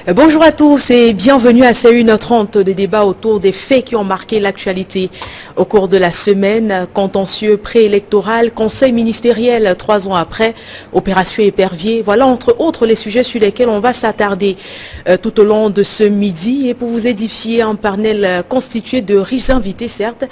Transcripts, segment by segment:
Bonjour à tous et bienvenue à ces 1h30 de débat autour des faits qui ont marqué l'actualité au cours de la semaine. Contentieux préélectoral, conseil ministériel 3 ans après, opération Épervier. Voilà entre autres les sujets sur lesquels on va s'attarder tout au long de ce midi et pour vous édifier un panel constitué de riches invités certes,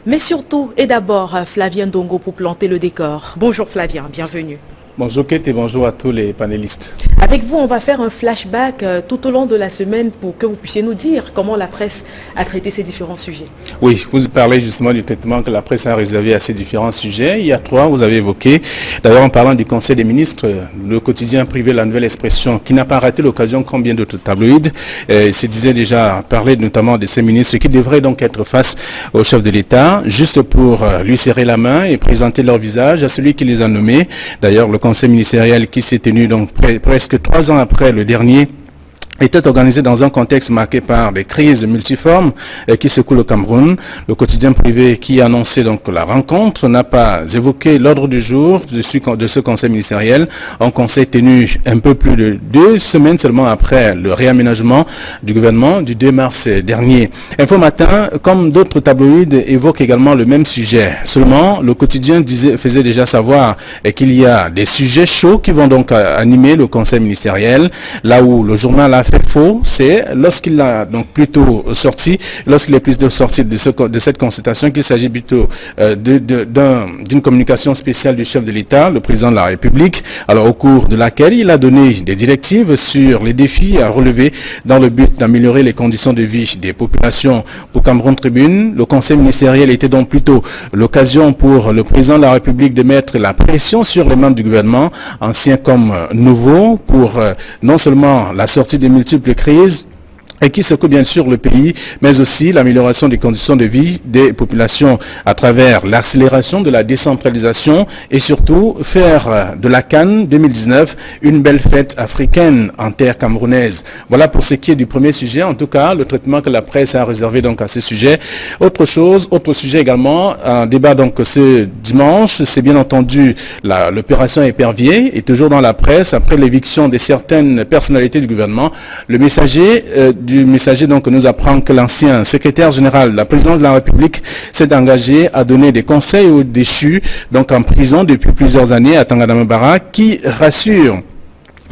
mais surtout et d'abord Flavien Ndongo pour planter le décor. Bonjour Flavien, bienvenue. Bonjour Kate et bonjour à tous les panélistes. Avec vous, on va faire un flashback tout au long de la semaine pour que vous puissiez nous dire comment la presse a traité ces différents sujets. Oui, vous parlez justement du traitement que la presse a réservé à ces différents sujets. Il y a 3, vous avez évoqué. D'ailleurs, en parlant du Conseil des ministres, le quotidien privé La Nouvelle Expression, qui n'a pas raté l'occasion comme bien d'autres tabloïds, se disait déjà, parler notamment de ces ministres qui devraient donc être face au chef de l'État, juste pour lui serrer la main et présenter leur visage à celui qui les a nommés. D'ailleurs, le Conseil ministériel qui s'est tenu donc presque 3 ans après le dernier était organisé dans un contexte marqué par des crises multiformes qui secouent le Cameroun. Le quotidien privé qui a annoncé donc la rencontre n'a pas évoqué l'ordre du jour de ce conseil ministériel. Un conseil tenu un peu plus de 2 semaines seulement après le réaménagement du gouvernement du 2 mars dernier. Info Matin, comme d'autres tabloïds, évoque également le même sujet. Seulement, le quotidien faisait déjà savoir qu'il y a des sujets chauds qui vont donc animer le conseil ministériel. Là où le journal a fait faux, c'est lorsqu'il a donc plutôt sorti, lorsqu'il est plutôt sorti de cette consultation qu'il s'agit plutôt d'une communication spéciale du chef de l'État, le président de la République, alors au cours de laquelle il a donné des directives sur les défis à relever dans le but d'améliorer les conditions de vie des populations. Pour Cameroun Tribune, le conseil ministériel était donc plutôt l'occasion pour le président de la République de mettre la pression sur les membres du gouvernement, anciens comme nouveaux, pour non seulement la sortie des multiples crises et qui secouent bien sûr le pays, mais aussi l'amélioration des conditions de vie des populations à travers l'accélération de la décentralisation et surtout faire de la CAN 2019 une belle fête africaine en terre camerounaise. Voilà pour ce qui est du premier sujet, en tout cas le traitement que la presse a réservé donc à ce sujet. Autre sujet également, un débat donc ce dimanche, c'est bien entendu l'opération Épervier est toujours dans la presse après l'éviction de certaines personnalités du gouvernement. Le messager donc nous apprend que l'ancien secrétaire général de la présidence de la République s'est engagé à donner des conseils aux déchus, donc en prison depuis plusieurs années à Tangadamabara, qui rassure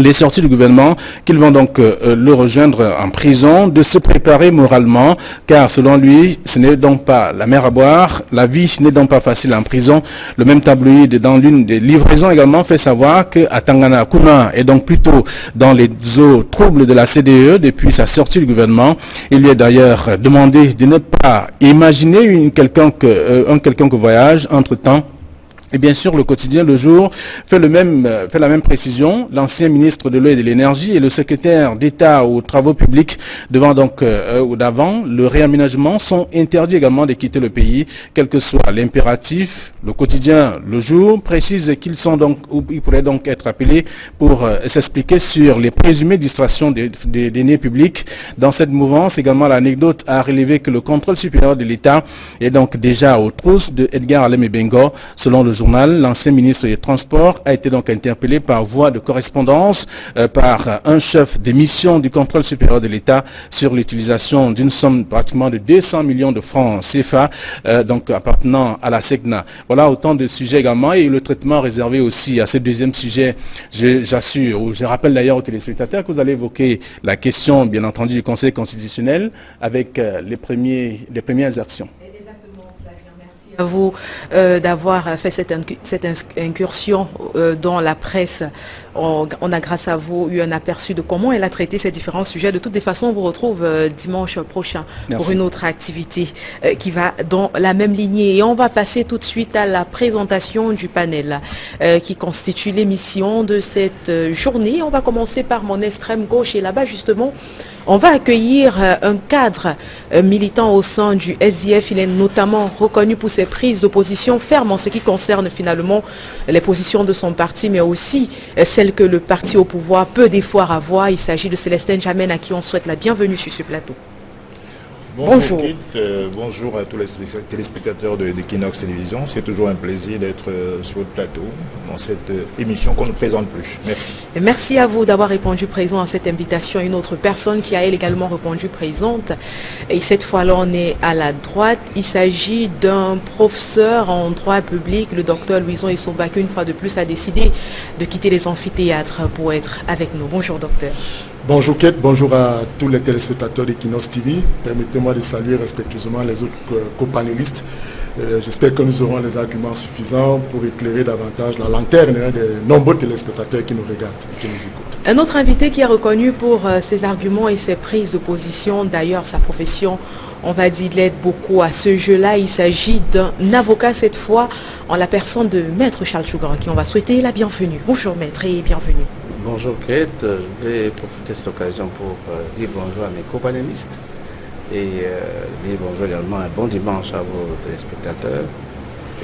les sorties du gouvernement qu'ils vont donc le rejoindre en prison, de se préparer moralement, car selon lui, ce n'est donc pas la mer à boire, la vie n'est donc pas facile en prison. Le même tabloïd, dans l'une des livraisons également, fait savoir qu'à Tangana, Kouna est donc plutôt dans les eaux troubles de la CDE depuis sa sortie du gouvernement. Il lui est d'ailleurs demandé de ne pas imaginer un quelconque voyage entre-temps. Et bien sûr, le quotidien Le Jour fait la même précision. L'ancien ministre de l'eau et de l'énergie et le secrétaire d'État aux travaux publics devant donc ou d'avant le réaménagement sont interdits également de quitter le pays, quel que soit l'impératif. Le quotidien Le Jour précise qu'ils pourraient donc être appelés pour s'expliquer sur les présumées distractions des deniers publics. Dans cette mouvance, également, l'anecdote a relevé que le contrôle supérieur de l'État est donc déjà aux trousses de Edgar Alem Bengo. Selon le journal, l'ancien ministre des Transports a été donc interpellé par voie de correspondance par un chef de mission du contrôle supérieur de l'État sur l'utilisation d'une somme pratiquement de 200 millions de francs CFA donc appartenant à la SECNA. Voilà autant de sujets également et le traitement réservé aussi à ce deuxième sujet. Je rappelle d'ailleurs aux téléspectateurs que vous allez évoquer la question bien entendu du Conseil constitutionnel avec les premières actions. À vous d'avoir fait cette incursion dans la presse. On a grâce à vous eu un aperçu de comment elle a traité ces différents sujets. De toutes les façons, on vous retrouve dimanche prochain pour une autre activité qui va dans la même lignée. Et on va passer tout de suite à la présentation du panel qui constitue l'émission de cette journée. On va commencer par mon extrême gauche et là-bas justement, on va accueillir un cadre militant au sein du SDF. Il est notamment reconnu pour ses prises d'opposition fermes en ce qui concerne finalement les positions de son parti, mais aussi celles que le parti au pouvoir peut des fois avoir. Il s'agit de Célestin Jamen à qui on souhaite la bienvenue sur ce plateau. Bonjour. Bonjour à tous les téléspectateurs d'Equinox Télévision. C'est toujours un plaisir d'être sur votre plateau dans cette émission qu'on ne présente plus. Merci. Et merci à vous d'avoir répondu présent à cette invitation. Une autre personne qui a elle également répondu présente. Et cette fois-là, on est à la droite. Il s'agit d'un professeur en droit public, le docteur Louison Essoba, qui une fois de plus a décidé de quitter les amphithéâtres pour être avec nous. Bonjour docteur. Bonjour Kate, bonjour à tous les téléspectateurs d'Equinox TV. Permettez-moi de saluer respectueusement les autres copanélistes. J'espère que nous aurons les arguments suffisants pour éclairer davantage la lanterne des nombreux téléspectateurs qui nous regardent et qui nous écoutent. Un autre invité qui est reconnu pour ses arguments et ses prises de position, d'ailleurs sa profession, on va dire, l'aide beaucoup à ce jeu-là. Il s'agit d'un avocat cette fois, en la personne de Maître Charles Chougan, à qui on va souhaiter la bienvenue. Bonjour Maître et bienvenue. Bonjour Kate, je vais profiter de cette occasion pour dire bonjour à mes copanélistes et dire bonjour également, un bon dimanche à vos téléspectateurs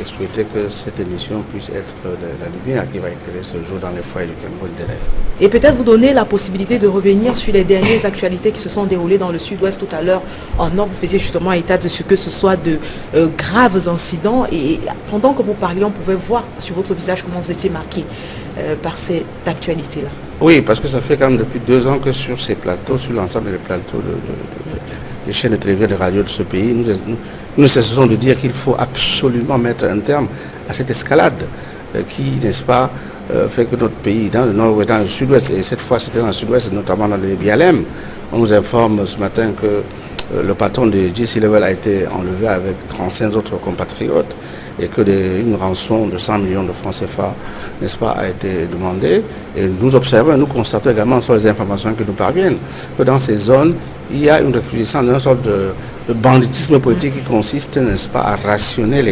et souhaiter que cette émission puisse être la lumière qui va éclairer ce jour dans les foyers du Cameroun de l'air. Et peut-être vous donner la possibilité de revenir sur les dernières actualités qui se sont déroulées dans le sud-ouest tout à l'heure. En nord, vous faisiez justement état de ce que ce soit de graves incidents et pendant que vous parliez, on pouvait voir sur votre visage comment vous étiez marqué par cette actualité-là. Oui, parce que ça fait quand même depuis 2 ans que sur ces plateaux, sur l'ensemble des plateaux des chaînes de télévision et de radio de ce pays, nous ne cessons de dire qu'il faut absolument mettre un terme à cette escalade qui, n'est-ce pas, fait que notre pays, dans le nord-ouest, dans le sud-ouest, et cette fois c'était dans le sud-ouest, notamment dans le BLM, on nous informe ce matin que le patron de JC Level a été enlevé avec 35 autres compatriotes et que une rançon de 100 millions de francs CFA, n'est-ce pas, a été demandée. Et nous observons et nous constatons également sur les informations qui nous parviennent que dans ces zones, il y a une recrudescence d'une sorte de banditisme politique qui consiste, n'est-ce pas, à rationner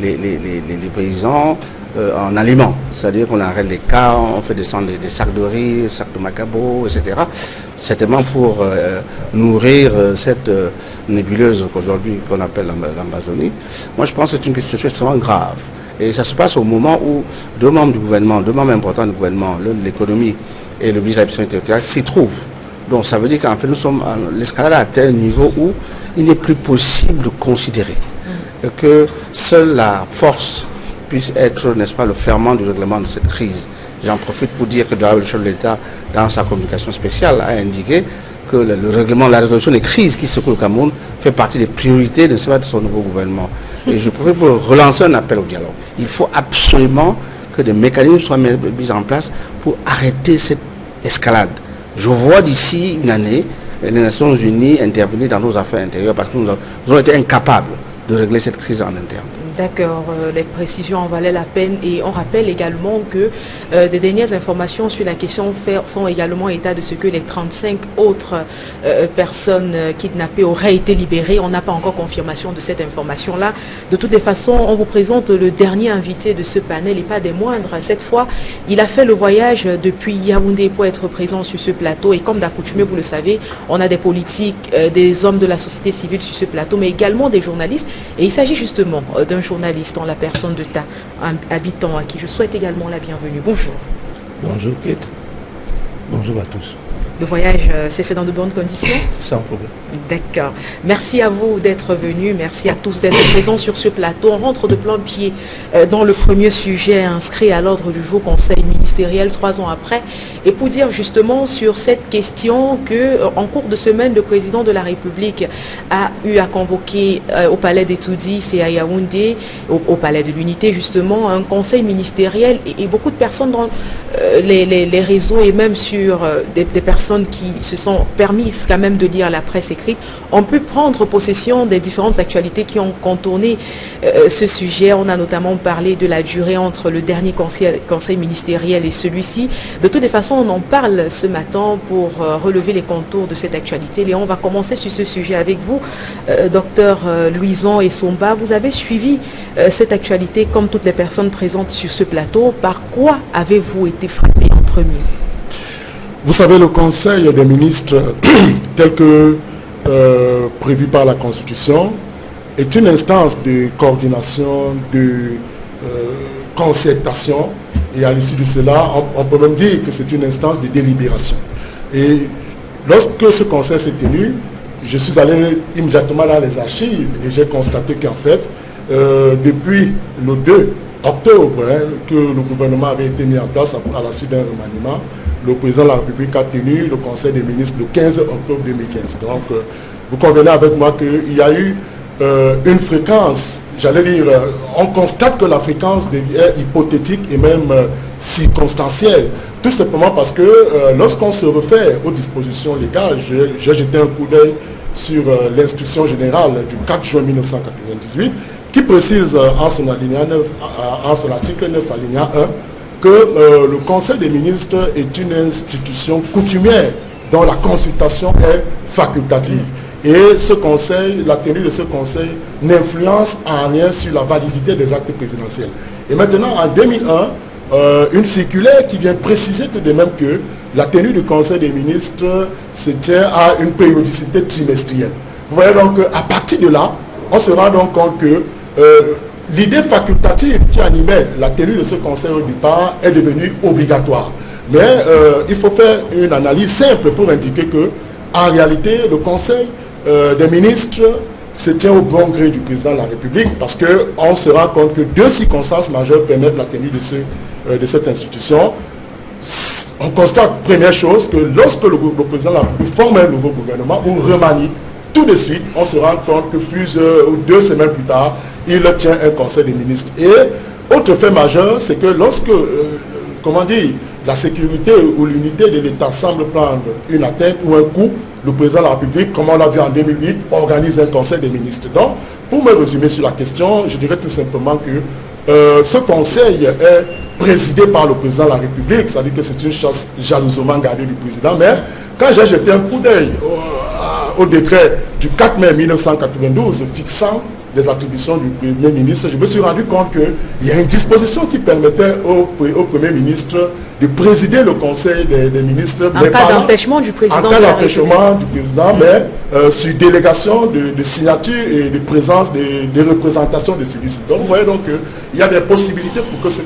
les paysans en aliments. C'est-à-dire qu'on arrête les cas, on fait descendre des sacs de riz, des sacs de macabo, etc. Certainement pour nourrir cette nébuleuse qu'aujourd'hui qu'on appelle l'Amazonie. Moi je pense que c'est une situation extrêmement grave. Et ça se passe au moment où 2 membres du gouvernement, 2 membres importants du gouvernement, l'un de l'économie et le ministre de la Mission territoriale, s'y trouvent. Donc ça veut dire qu'en fait l'escalade a atteint un niveau où il n'est plus possible de considérer que seule la force puisse être, n'est-ce pas, le ferment du règlement de cette crise. J'en profite pour dire que le chef de l'État, dans sa communication spéciale, a indiqué que le règlement, la résolution des crises qui secouent le Cameroun fait partie des priorités, n'est-ce pas, de son nouveau gouvernement. Et je profite pour relancer un appel au dialogue. Il faut absolument que des mécanismes soient mis en place pour arrêter cette escalade. Je vois d'ici une année les Nations Unies intervenir dans nos affaires intérieures parce que nous avons été incapables de régler cette crise en interne. D'accord, les précisions en valaient la peine et on rappelle également que des dernières informations sur la question font également état de ce que les 35 autres personnes kidnappées auraient été libérées. On n'a pas encore confirmation de cette information-là. De toutes les façons, on vous présente le dernier invité de ce panel et pas des moindres. Cette fois, il a fait le voyage depuis Yaoundé pour être présent sur ce plateau et comme d'accoutumé, vous le savez, on a des politiques, des hommes de la société civile sur ce plateau, mais également des journalistes et il s'agit justement d'un journaliste en la personne de Ta, un habitant à qui je souhaite également la bienvenue. Bonjour. Bonjour Kate. Bonjour à tous. Le voyage s'est fait dans de bonnes conditions? Sans problème. D'accord. Merci à vous d'être venus. Merci à tous d'être présents sur ce plateau. On rentre de plein pied dans le premier sujet inscrit à l'ordre du jour Conseil ministériel 3 ans après. Et pour dire justement sur cette question que en cours de semaine, le président de la République a eu à convoquer au palais d'Etoudi, c'est à Yaoundé, au palais de l'Unité justement, un conseil ministériel et beaucoup de personnes dans les réseaux et même sur des personnes qui se sont permises quand même de lire la presse écrite ont pu prendre possession des différentes actualités qui ont contourné ce sujet. On a notamment parlé de la durée entre le dernier conseil ministériel et celui-ci. De toutes les façons, on en parle ce matin pour relever les contours de cette actualité. Léon, on va commencer sur ce sujet avec vous, docteur Louison Essoba. Vous avez suivi cette actualité comme toutes les personnes présentes sur ce plateau. Par quoi avez-vous été frappé en premier? Vous savez, le Conseil des ministres, tel que prévu par la Constitution, est une instance de coordination, de concertation. Et à l'issue de cela, on peut même dire que c'est une instance de délibération. Et lorsque ce Conseil s'est tenu, je suis allé immédiatement dans les archives et j'ai constaté qu'en fait, depuis le 2 octobre, que le gouvernement avait été mis en place à la suite d'un remaniement, le président de la République a tenu le Conseil des ministres le 15 octobre 2015. Donc, vous convenez avec moi qu'il y a eu une fréquence, j'allais dire, on constate que la fréquence est hypothétique et même circonstancielle. Tout simplement parce que lorsqu'on se refait aux dispositions légales, j'ai jeté un coup d'œil sur l'instruction générale du 4 juin 1998 qui précise en son alinéa 9, en son article 9 alinéa 1 que le Conseil des ministres est une institution coutumière dont la consultation est facultative. Et ce conseil, la tenue de ce conseil n'influence en rien sur la validité des actes présidentiels. Et maintenant, en 2001, une circulaire qui vient préciser tout de même que la tenue du Conseil des ministres se tient à une périodicité trimestrielle. Vous voyez donc à partir de là, on se rend donc compte que l'idée facultative qui animait la tenue de ce conseil au départ est devenue obligatoire. Mais il faut faire une analyse simple pour indiquer que, en réalité, le Conseil des ministres se tient au bon gré du président de la République parce qu'on se rend compte que deux circonstances majeures permettent la tenue de cette institution. On constate, première chose, que lorsque le président de la République forme un nouveau gouvernement ou remanie, tout de suite, on se rend compte que plusieurs ou 2 semaines plus tard, il tient un conseil des ministres. Et autre fait majeur, c'est que lorsque, la sécurité ou l'unité de l'État semble prendre une atteinte ou un coup, le président de la République, comme on l'a vu en 2008, organise un conseil des ministres. Donc, pour me résumer sur la question, je dirais tout simplement que ce conseil est présidé par le président de la République, c'est-à-dire que c'est une chasse jalousement gardée du président. Mais quand j'ai jeté un coup d'œil au décret du 4 mai 1992 fixant les attributions du Premier ministre, je me suis rendu compte qu'il y a une disposition qui permettait au Premier ministre de présider le Conseil des ministres. En cas d'empêchement du président. En cas d'empêchement du président, mais sur délégation de signature et de présence des représentations de celui-ci. Donc vous voyez donc qu'il y a des possibilités pour que ce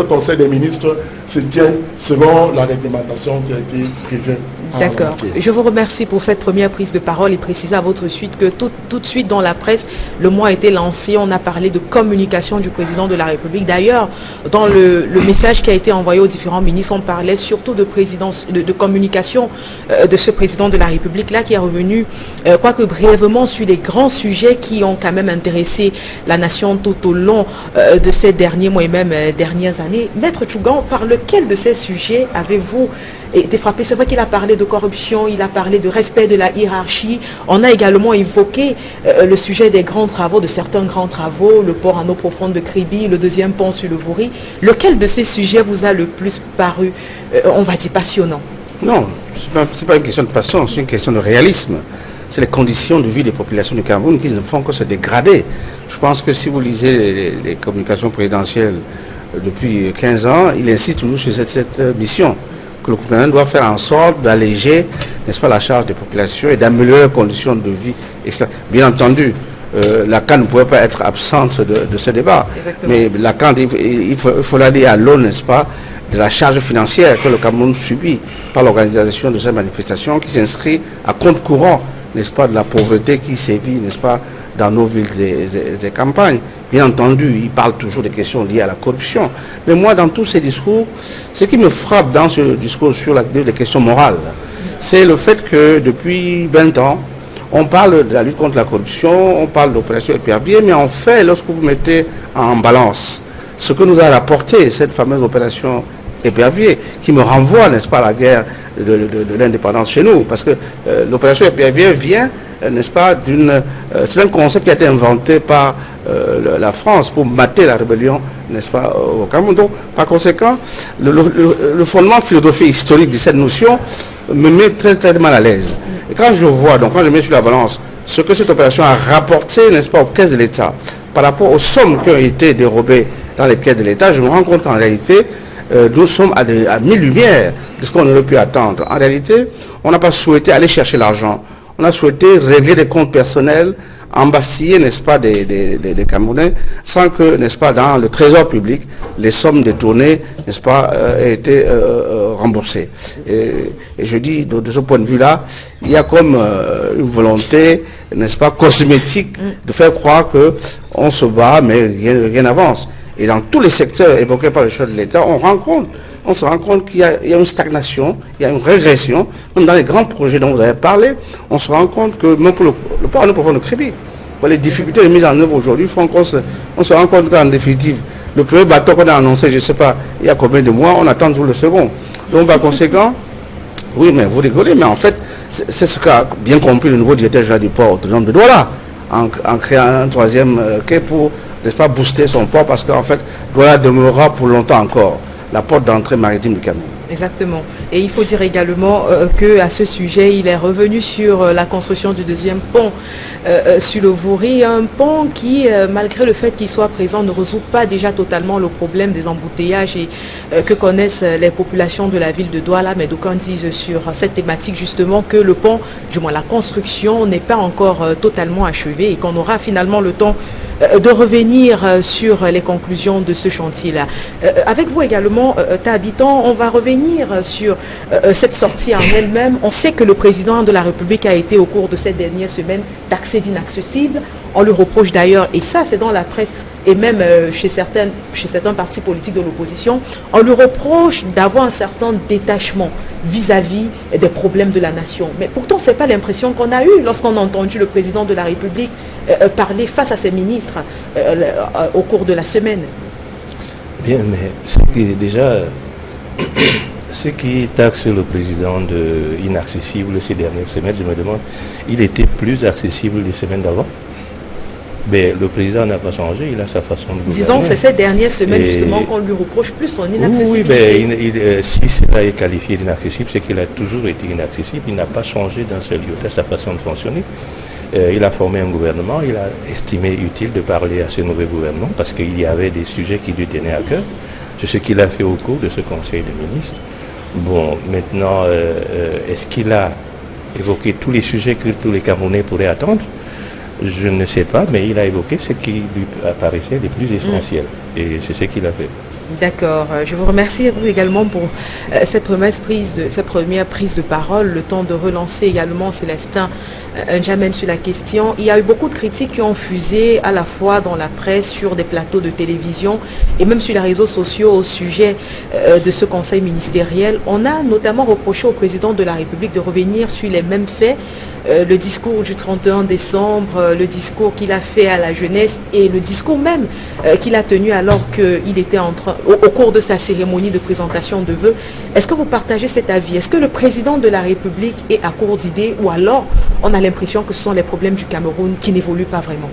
Conseil des ministres se tienne selon la réglementation qui a été prévue. D'accord. Je vous remercie pour cette première prise de parole et préciser à votre suite que tout de suite dans la presse, le mot a été lancé. On a parlé de communication du président de la République. D'ailleurs, dans le message qui a été envoyé aux différents ministres, on parlait surtout de communication de ce président de la République-là qui est revenu, quoique brièvement, sur les grands sujets qui ont quand même intéressé la nation tout au long de ces derniers mois et même dernières années. Maître Tchougan, par lequel de ces sujets avez-vous été frappé? C'est vrai qu'il a parlé de corruption, il a parlé de respect de la hiérarchie. On a également évoqué le sujet des grands travaux, de certains grands travaux, le port en eau profonde de Kribi, le deuxième pont sur le Vouri. Lequel de ces sujets vous a le plus paru, on va dire, passionnant? Non, ce n'est pas une question de passion, c'est une question de réalisme. C'est les conditions de vie des populations du Cameroun qui ne font que se dégrader. Je pense que si vous lisez les communications présidentielles depuis 15 ans, il insiste toujours sur cette mission, que le gouvernement doit faire en sorte d'alléger, n'est-ce pas, la charge des populations et d'améliorer les conditions de vie. Bien entendu, la CAN ne pouvait pas être absente de ce débat. Exactement. Mais la CAN, il faut l'aller à l'aune, n'est-ce pas, de la charge financière que le Cameroun subit par l'organisation de ces manifestations qui s'inscrit à compte courant, n'est-ce pas, de la pauvreté qui sévit, n'est-ce pas, dans nos villes des campagnes. Bien entendu, il parle toujours des questions liées à la corruption. Mais moi, dans tous ces discours, ce qui me frappe dans ce discours sur les questions morales, c'est le fait que depuis 20 ans, on parle de la lutte contre la corruption, on parle d'opération Épervier, mais en fait, lorsque vous mettez en balance ce que nous a rapporté cette fameuse opération Épervier, qui me renvoie, n'est-ce pas, à la guerre de l'indépendance chez nous, parce que l'opération Épervier vient, n'est-ce pas, c'est un concept qui a été inventé par la France pour mater la rébellion, n'est-ce pas, au Cameroun. Donc, par conséquent, le fondement philosophique historique de cette notion me met très, très mal à l'aise. Et quand je vois, donc quand je mets sur la balance ce que cette opération a rapporté, n'est-ce pas, aux caisses de l'État, par rapport aux sommes qui ont été dérobées dans les caisses de l'État, je me rends compte qu'en réalité, nous sommes à 1000 lumières de ce qu'on aurait pu attendre. En réalité, on n'a pas souhaité aller chercher l'argent. On a souhaité régler des comptes personnels embastiller, n'est-ce pas, des Camerounais, sans que, n'est-ce pas, dans le trésor public, les sommes détournées, n'est-ce pas, aient été remboursées. Et je dis, de ce point de vue-là, il y a comme une volonté, n'est-ce pas, cosmétique, de faire croire qu'on se bat, mais rien n'avance. Et dans tous les secteurs évoqués par le chef de l'État, on se rend compte qu'il y a une stagnation, il y a une régression. Même dans les grands projets dont vous avez parlé, on se rend compte que même pour le port de profond de crédit, les difficultés de mise en œuvre aujourd'hui font qu'on se rend compte qu'en définitive, le premier bateau qu'on a annoncé, je ne sais pas, il y a combien de mois, on attend toujours le second. Donc par conséquent, oui, mais vous rigolez, mais en fait, c'est ce qu'a bien compris le nouveau directeur général du port autonome de Douala, en créant un troisième quai pour, n'est-ce pas, booster son port, parce qu'en fait, Douala demeurera pour longtemps encore la porte d'entrée maritime du Cameroun. Exactement. Et il faut dire également qu'à ce sujet, il est revenu sur la construction du deuxième pont sur le Vouri, un pont qui, malgré le fait qu'il soit présent, ne résout pas déjà totalement le problème des embouteillages que connaissent les populations de la ville de Douala, mais d'aucuns disent sur cette thématique justement que le pont, du moins la construction, n'est pas encore totalement achevée et qu'on aura finalement le temps de revenir sur les conclusions de ce chantier-là. Avec vous également, Habitant, on va revenir sur cette sortie en elle-même. On sait que le président de la République a été au cours de cette dernière semaine taxé d'inaccessible. On le reproche d'ailleurs, et ça c'est dans la presse et même chez certains partis politiques de l'opposition, on lui reproche d'avoir un certain détachement vis-à-vis des problèmes de la nation. Mais pourtant, ce n'est pas l'impression qu'on a eue lorsqu'on a entendu le président de la République parler face à ses ministres au cours de la semaine. Bien, mais c'est que déjà, ce qui taxe le président d'inaccessible ces dernières semaines, je me demande, il était plus accessible les semaines d'avant? Mais le président n'a pas changé, il a sa façon de gouverner. Disons que c'est cette dernière semaine justement qu'on lui reproche plus son inaccessibilité. Oui, mais si cela est qualifié d'inaccessible, c'est qu'il a toujours été inaccessible, il n'a pas changé d'un seul iota sa façon de fonctionner. Il a formé un gouvernement, il a estimé utile de parler à ce nouveau gouvernement parce qu'il y avait des sujets qui lui tenaient à cœur. C'est ce qu'il a fait au cours de ce Conseil des ministres. Bon, maintenant, est-ce qu'il a évoqué tous les sujets que tous les Camerounais pourraient attendre? Je ne sais pas, mais il a évoqué ce qui lui apparaissait les plus essentiels. Et c'est ce qu'il a fait. D'accord. Je vous remercie vous également pour cette première prise de parole. Le temps de relancer également Célestin N'Djamène sur la question. Il y a eu beaucoup de critiques qui ont fusé à la fois dans la presse, sur des plateaux de télévision et même sur les réseaux sociaux au sujet de ce conseil ministériel. On a notamment reproché au président de la République de revenir sur les mêmes faits. Le discours du 31 décembre, le discours qu'il a fait à la jeunesse et le discours même qu'il a tenu alors qu'il était au cours de sa cérémonie de présentation de vœux. Est-ce que vous partagez cet avis? Est-ce que le président de la République est à court d'idées ou alors on a l'impression que ce sont les problèmes du Cameroun qui n'évoluent pas vraiment?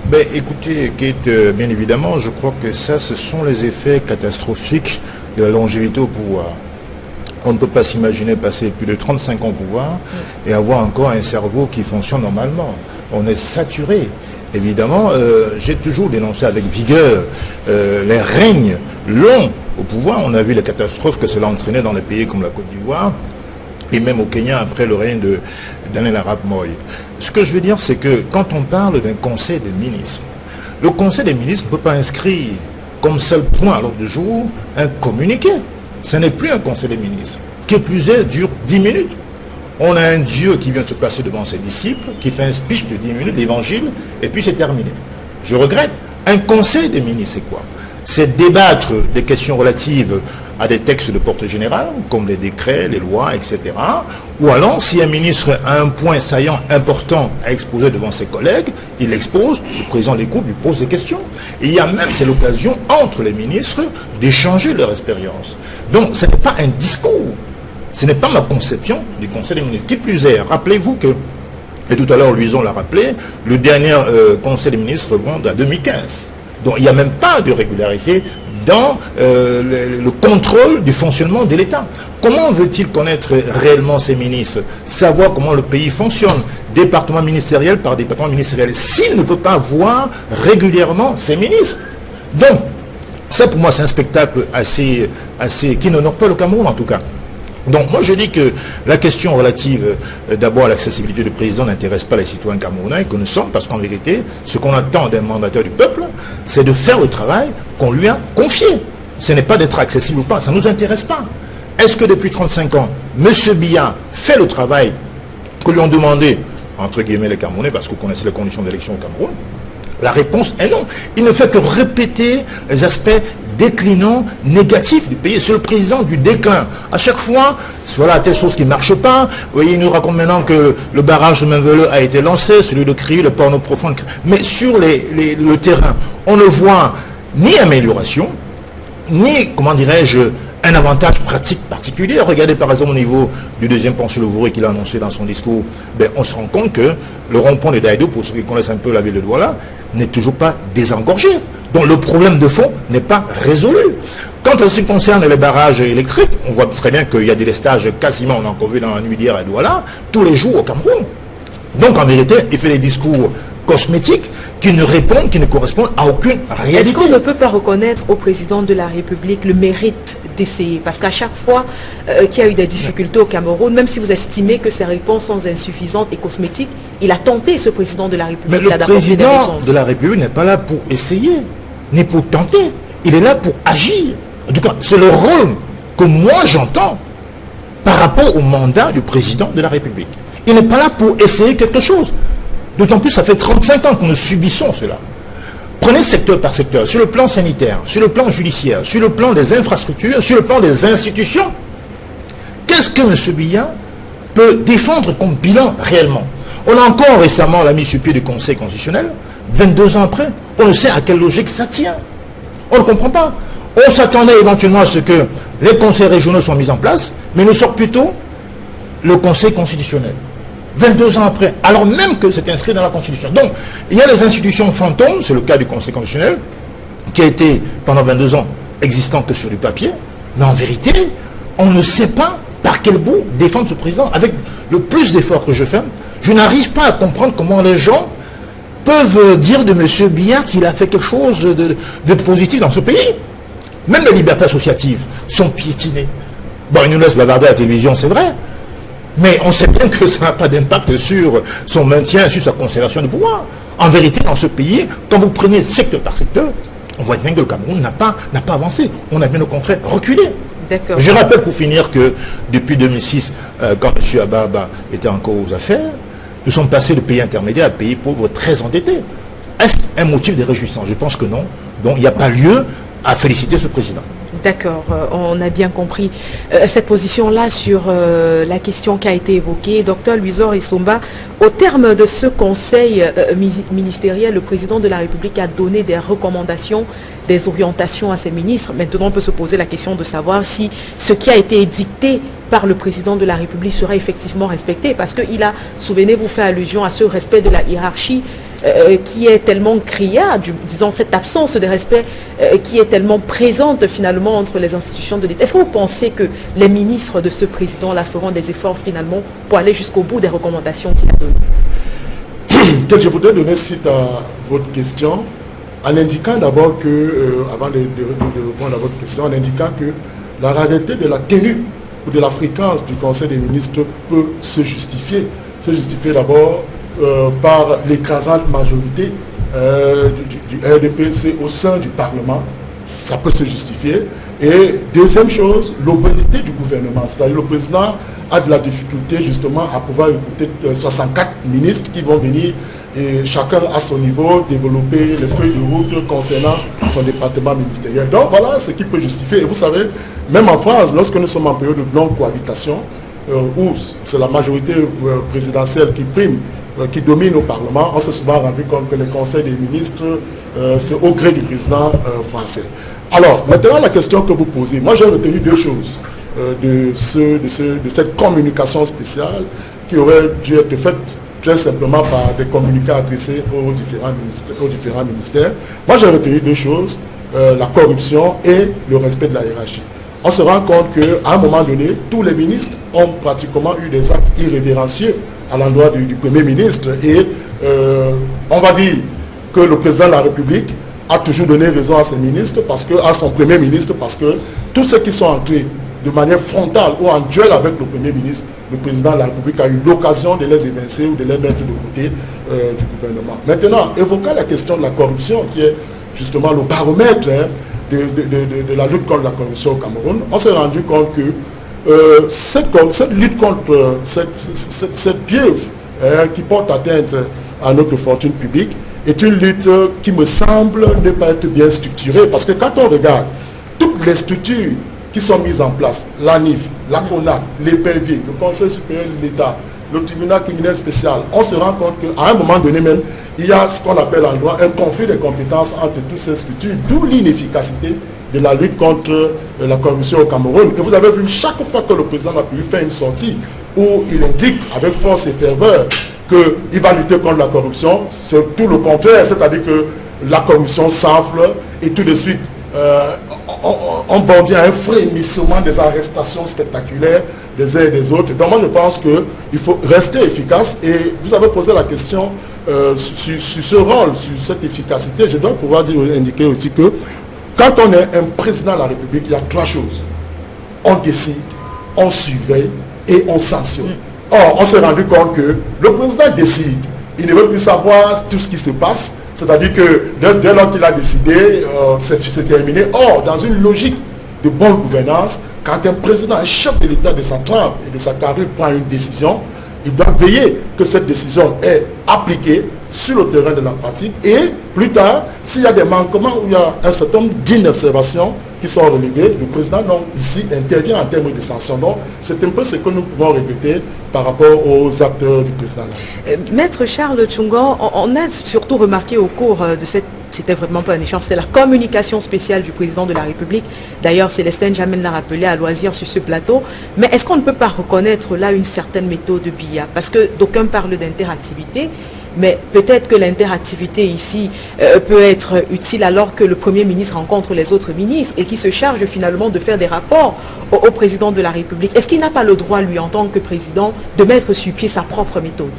Ben, écoutez, Kate, bien évidemment, je crois que ça, ce sont les effets catastrophiques de la longévité au pouvoir. On ne peut pas s'imaginer passer plus de 35 ans au pouvoir et avoir encore un cerveau qui fonctionne normalement. On est saturé. Évidemment, j'ai toujours dénoncé avec vigueur les règnes longs au pouvoir. On a vu les catastrophes que cela entraînait dans les pays comme la Côte d'Ivoire et même au Kenya après le règne de Daniel Arap Moi. Ce que je veux dire, c'est que quand on parle d'un conseil des ministres, le conseil des ministres ne peut pas inscrire comme seul point à l'ordre du jour un communiqué. Ce n'est plus un conseil des ministres. Qui plus est, dure 10 minutes. On a un Dieu qui vient se placer devant ses disciples, qui fait un speech de 10 minutes, l'évangile, et puis c'est terminé. Je regrette. Un conseil des ministres, c'est quoi? C'est débattre des questions relatives à des textes de portée générale, comme les décrets, les lois, etc. Ou alors, si un ministre a un point saillant important à exposer devant ses collègues, il l'expose, le président l'écoute, lui pose des questions. Et il y a même, c'est l'occasion, entre les ministres, d'échanger leur expérience. Donc, ce n'est pas un discours. Ce n'est pas ma conception du Conseil des ministres. Qui plus est, rappelez-vous que, et tout à l'heure, Louison l'a rappelé, le dernier Conseil des ministres remonte à 2015. Donc, il n'y a même pas de régularité dans le contrôle du fonctionnement de l'État. Comment veut-il connaître réellement ses ministres? Savoir comment le pays fonctionne, département ministériel par département ministériel, s'il ne peut pas voir régulièrement ses ministres? Donc, ça pour moi c'est un spectacle assez qui n'honore pas le Cameroun en tout cas. Donc moi je dis que la question relative d'abord à l'accessibilité du président n'intéresse pas les citoyens camerounais que nous sommes, parce qu'en vérité, ce qu'on attend d'un mandataire du peuple, c'est de faire le travail qu'on lui a confié. Ce n'est pas d'être accessible ou pas, ça ne nous intéresse pas. Est-ce que depuis 35 ans, M. Biya fait le travail que lui ont demandé, entre guillemets, les Camerounais, parce que vous connaissez les conditions d'élection au Cameroun? La réponse est non. Il ne fait que répéter les aspects déclinants, négatifs du pays. C'est le président du déclin. À chaque fois, voilà telle chose qui ne marche pas. Vous voyez, il nous raconte maintenant que le barrage de Mainveleux a été lancé, celui de Crieu, le porno profond. Mais sur le terrain, on ne voit ni amélioration, ni, comment dirais-je, un avantage pratique particulier. Regardez par exemple au niveau du deuxième pont sur le Vouré qu'il a annoncé dans son discours, on se rend compte que le rond-point de Daïdo, pour ceux qui connaissent un peu la ville de Douala, n'est toujours pas désengorgé. Donc le problème de fond n'est pas résolu. Quand en ce qui concerne les barrages électriques, on voit très bien qu'il y a des lestages quasiment, on a encore vu dans la nuit d'hier à Douala, tous les jours au Cameroun. Donc en vérité, il fait des discours cosmétiques qui ne répondent, qui ne correspondent à aucune réalité. Est-ce qu'on ne peut pas reconnaître au président de la République le mérite d'essayer? Parce qu'à chaque fois qu'il y a eu des difficultés au Cameroun, même si vous estimez que ces réponses sont insuffisantes et cosmétiques, il a tenté, ce président de la République. Mais le président de la République n'est pas là pour essayer, ni pour tenter. Il est là pour agir. En tout cas, c'est le rôle que moi j'entends par rapport au mandat du président de la République. Il n'est pas là pour essayer quelque chose. D'autant plus, ça fait 35 ans que nous subissons cela. Prenez secteur par secteur, sur le plan sanitaire, sur le plan judiciaire, sur le plan des infrastructures, sur le plan des institutions. Qu'est-ce que M. Biya peut défendre comme bilan réellement? On a encore récemment la mise sur pied du Conseil constitutionnel, 22 ans après, on ne sait à quelle logique ça tient. On ne comprend pas. On s'attendait éventuellement à ce que les conseils régionaux soient mis en place, mais nous sort plutôt le Conseil constitutionnel. 22 ans après, alors même que c'est inscrit dans la Constitution. Donc, il y a les institutions fantômes, c'est le cas du Conseil constitutionnel, qui a été pendant 22 ans existant que sur du papier, mais en vérité, on ne sait pas par quel bout défendre ce président. Avec le plus d'efforts que je fais, je n'arrive pas à comprendre comment les gens peuvent dire de M. Biya qu'il a fait quelque chose de positif dans ce pays. Même les libertés associatives sont piétinées. Bon, il nous laisse bavarder à la télévision, c'est vrai. Mais on sait bien que ça n'a pas d'impact sur son maintien, sur sa conservation de pouvoir. En vérité, dans ce pays, quand vous prenez secteur par secteur, on voit bien que le Cameroun n'a pas avancé. On a bien au contraire reculé. Je rappelle pour finir que depuis 2006, quand M. Ababa était encore aux affaires, nous sommes passés de pays intermédiaires à pays pauvres très endettés. Est-ce un motif de réjouissance? Je pense que non. Donc il n'y a pas lieu à féliciter ce président. D'accord, on a bien compris cette position-là sur la question qui a été évoquée. Docteur Louisor Issomba, au terme de ce conseil ministériel, le président de la République a donné des recommandations, des orientations à ses ministres. Maintenant, on peut se poser la question de savoir si ce qui a été édicté par le président de la République sera effectivement respecté, parce qu'il a, souvenez-vous, fait allusion à ce respect de la hiérarchie qui est tellement criard, disons cette absence de respect qui est tellement présente finalement entre les institutions de l'État. Est-ce que vous pensez que les ministres de ce président-là feront des efforts finalement pour aller jusqu'au bout des recommandations qu'il a données? Je voudrais donner suite à votre question en indiquant d'abord que, avant de répondre à votre question, en indiquant que la rareté de la tenue ou de la fréquence du Conseil des ministres peut se justifier. Se justifier d'abord par l'écrasante majorité du RDPC au sein du Parlement. Ça peut se justifier. Et deuxième chose, l'obésité du gouvernement. C'est-à-dire le président a de la difficulté justement à pouvoir écouter 64 ministres qui vont venir et chacun à son niveau développer les feuilles de route concernant son département ministériel. Donc voilà ce qui peut justifier. Et vous savez, même en France, lorsque nous sommes en période de non-cohabitation, où c'est la majorité présidentielle qui prime, qui domine au Parlement, on s'est souvent rendu compte que le Conseil des ministres, c'est au gré du président français. Alors, maintenant, la question que vous posez, moi j'ai retenu deux choses de cette communication spéciale qui aurait dû être faite très simplement par des communiqués adressés aux différents ministères. Moi j'ai retenu deux choses, la corruption et le respect de la hiérarchie. On se rend compte qu'à un moment donné, tous les ministres ont pratiquement eu des actes irrévérencieux à l'endroit du Premier ministre et on va dire que le président de la République a toujours donné raison à ses ministres, à son Premier ministre, parce que tous ceux qui sont entrés de manière frontale ou en duel avec le Premier ministre, le président de la République a eu l'occasion de les évincer ou de les mettre de côté du gouvernement. Maintenant, évoquant la question de la corruption, qui est justement le baromètre de la lutte contre la corruption au Cameroun, on s'est rendu compte que cette lutte contre cette piève qui porte atteinte à notre fortune publique est une lutte qui me semble ne pas être bien structurée. Parce que quand on regarde toutes les structures qui sont mises en place, l'ANIF, la CONAC, l'EPV, le Conseil supérieur de l'État, le tribunal criminel spécial, on se rend compte qu'à un moment donné même, il y a ce qu'on appelle en droit un conflit de compétences entre toutes ces structures, d'où l'inefficacité de la lutte contre la corruption au Cameroun. Et vous avez vu, chaque fois que le président a pu faire une sortie où il indique avec force et ferveur qu'il va lutter contre la corruption, c'est tout le contraire, c'est-à-dire que la corruption s'enfle et tout de suite on bondit à un frémissement des arrestations spectaculaires des uns et des autres. Donc moi je pense qu'il faut rester efficace et vous avez posé la question sur ce rôle, sur cette efficacité. Je dois pouvoir indiquer aussi que quand on est un président de la République, il y a trois choses. On décide, on surveille et on sanctionne. Or, on s'est rendu compte que le président décide. Il ne veut plus savoir tout ce qui se passe. C'est-à-dire que dès lors qu'il a décidé, c'est terminé. Or, dans une logique de bonne gouvernance, quand un président, un chef de l'État de sa trempe et de sa carrière prend une décision, il doit veiller que cette décision est appliquée sur le terrain de la pratique. Et plus tard, s'il y a des manquements ou il y a un certain nombre d'inobservations qui sont reléguées, le président donc, ici intervient en termes de sanctions. Donc c'est un peu ce que nous pouvons regretter par rapport aux acteurs du président. Maître Charles Tchungo, on a surtout remarqué au cours de cette... C'était vraiment pas un échange, c'est la communication spéciale du président de la République. D'ailleurs, Célestin Jamel l'a rappelé à loisir sur ce plateau. Mais est-ce qu'on ne peut pas reconnaître là une certaine méthode de BIA? Parce que d'aucuns parlent d'interactivité, mais peut-être que l'interactivité ici peut être utile alors que le Premier ministre rencontre les autres ministres et qui se charge finalement de faire des rapports au président de la République. Est-ce qu'il n'a pas le droit, lui, en tant que président, de mettre sur pied sa propre méthode?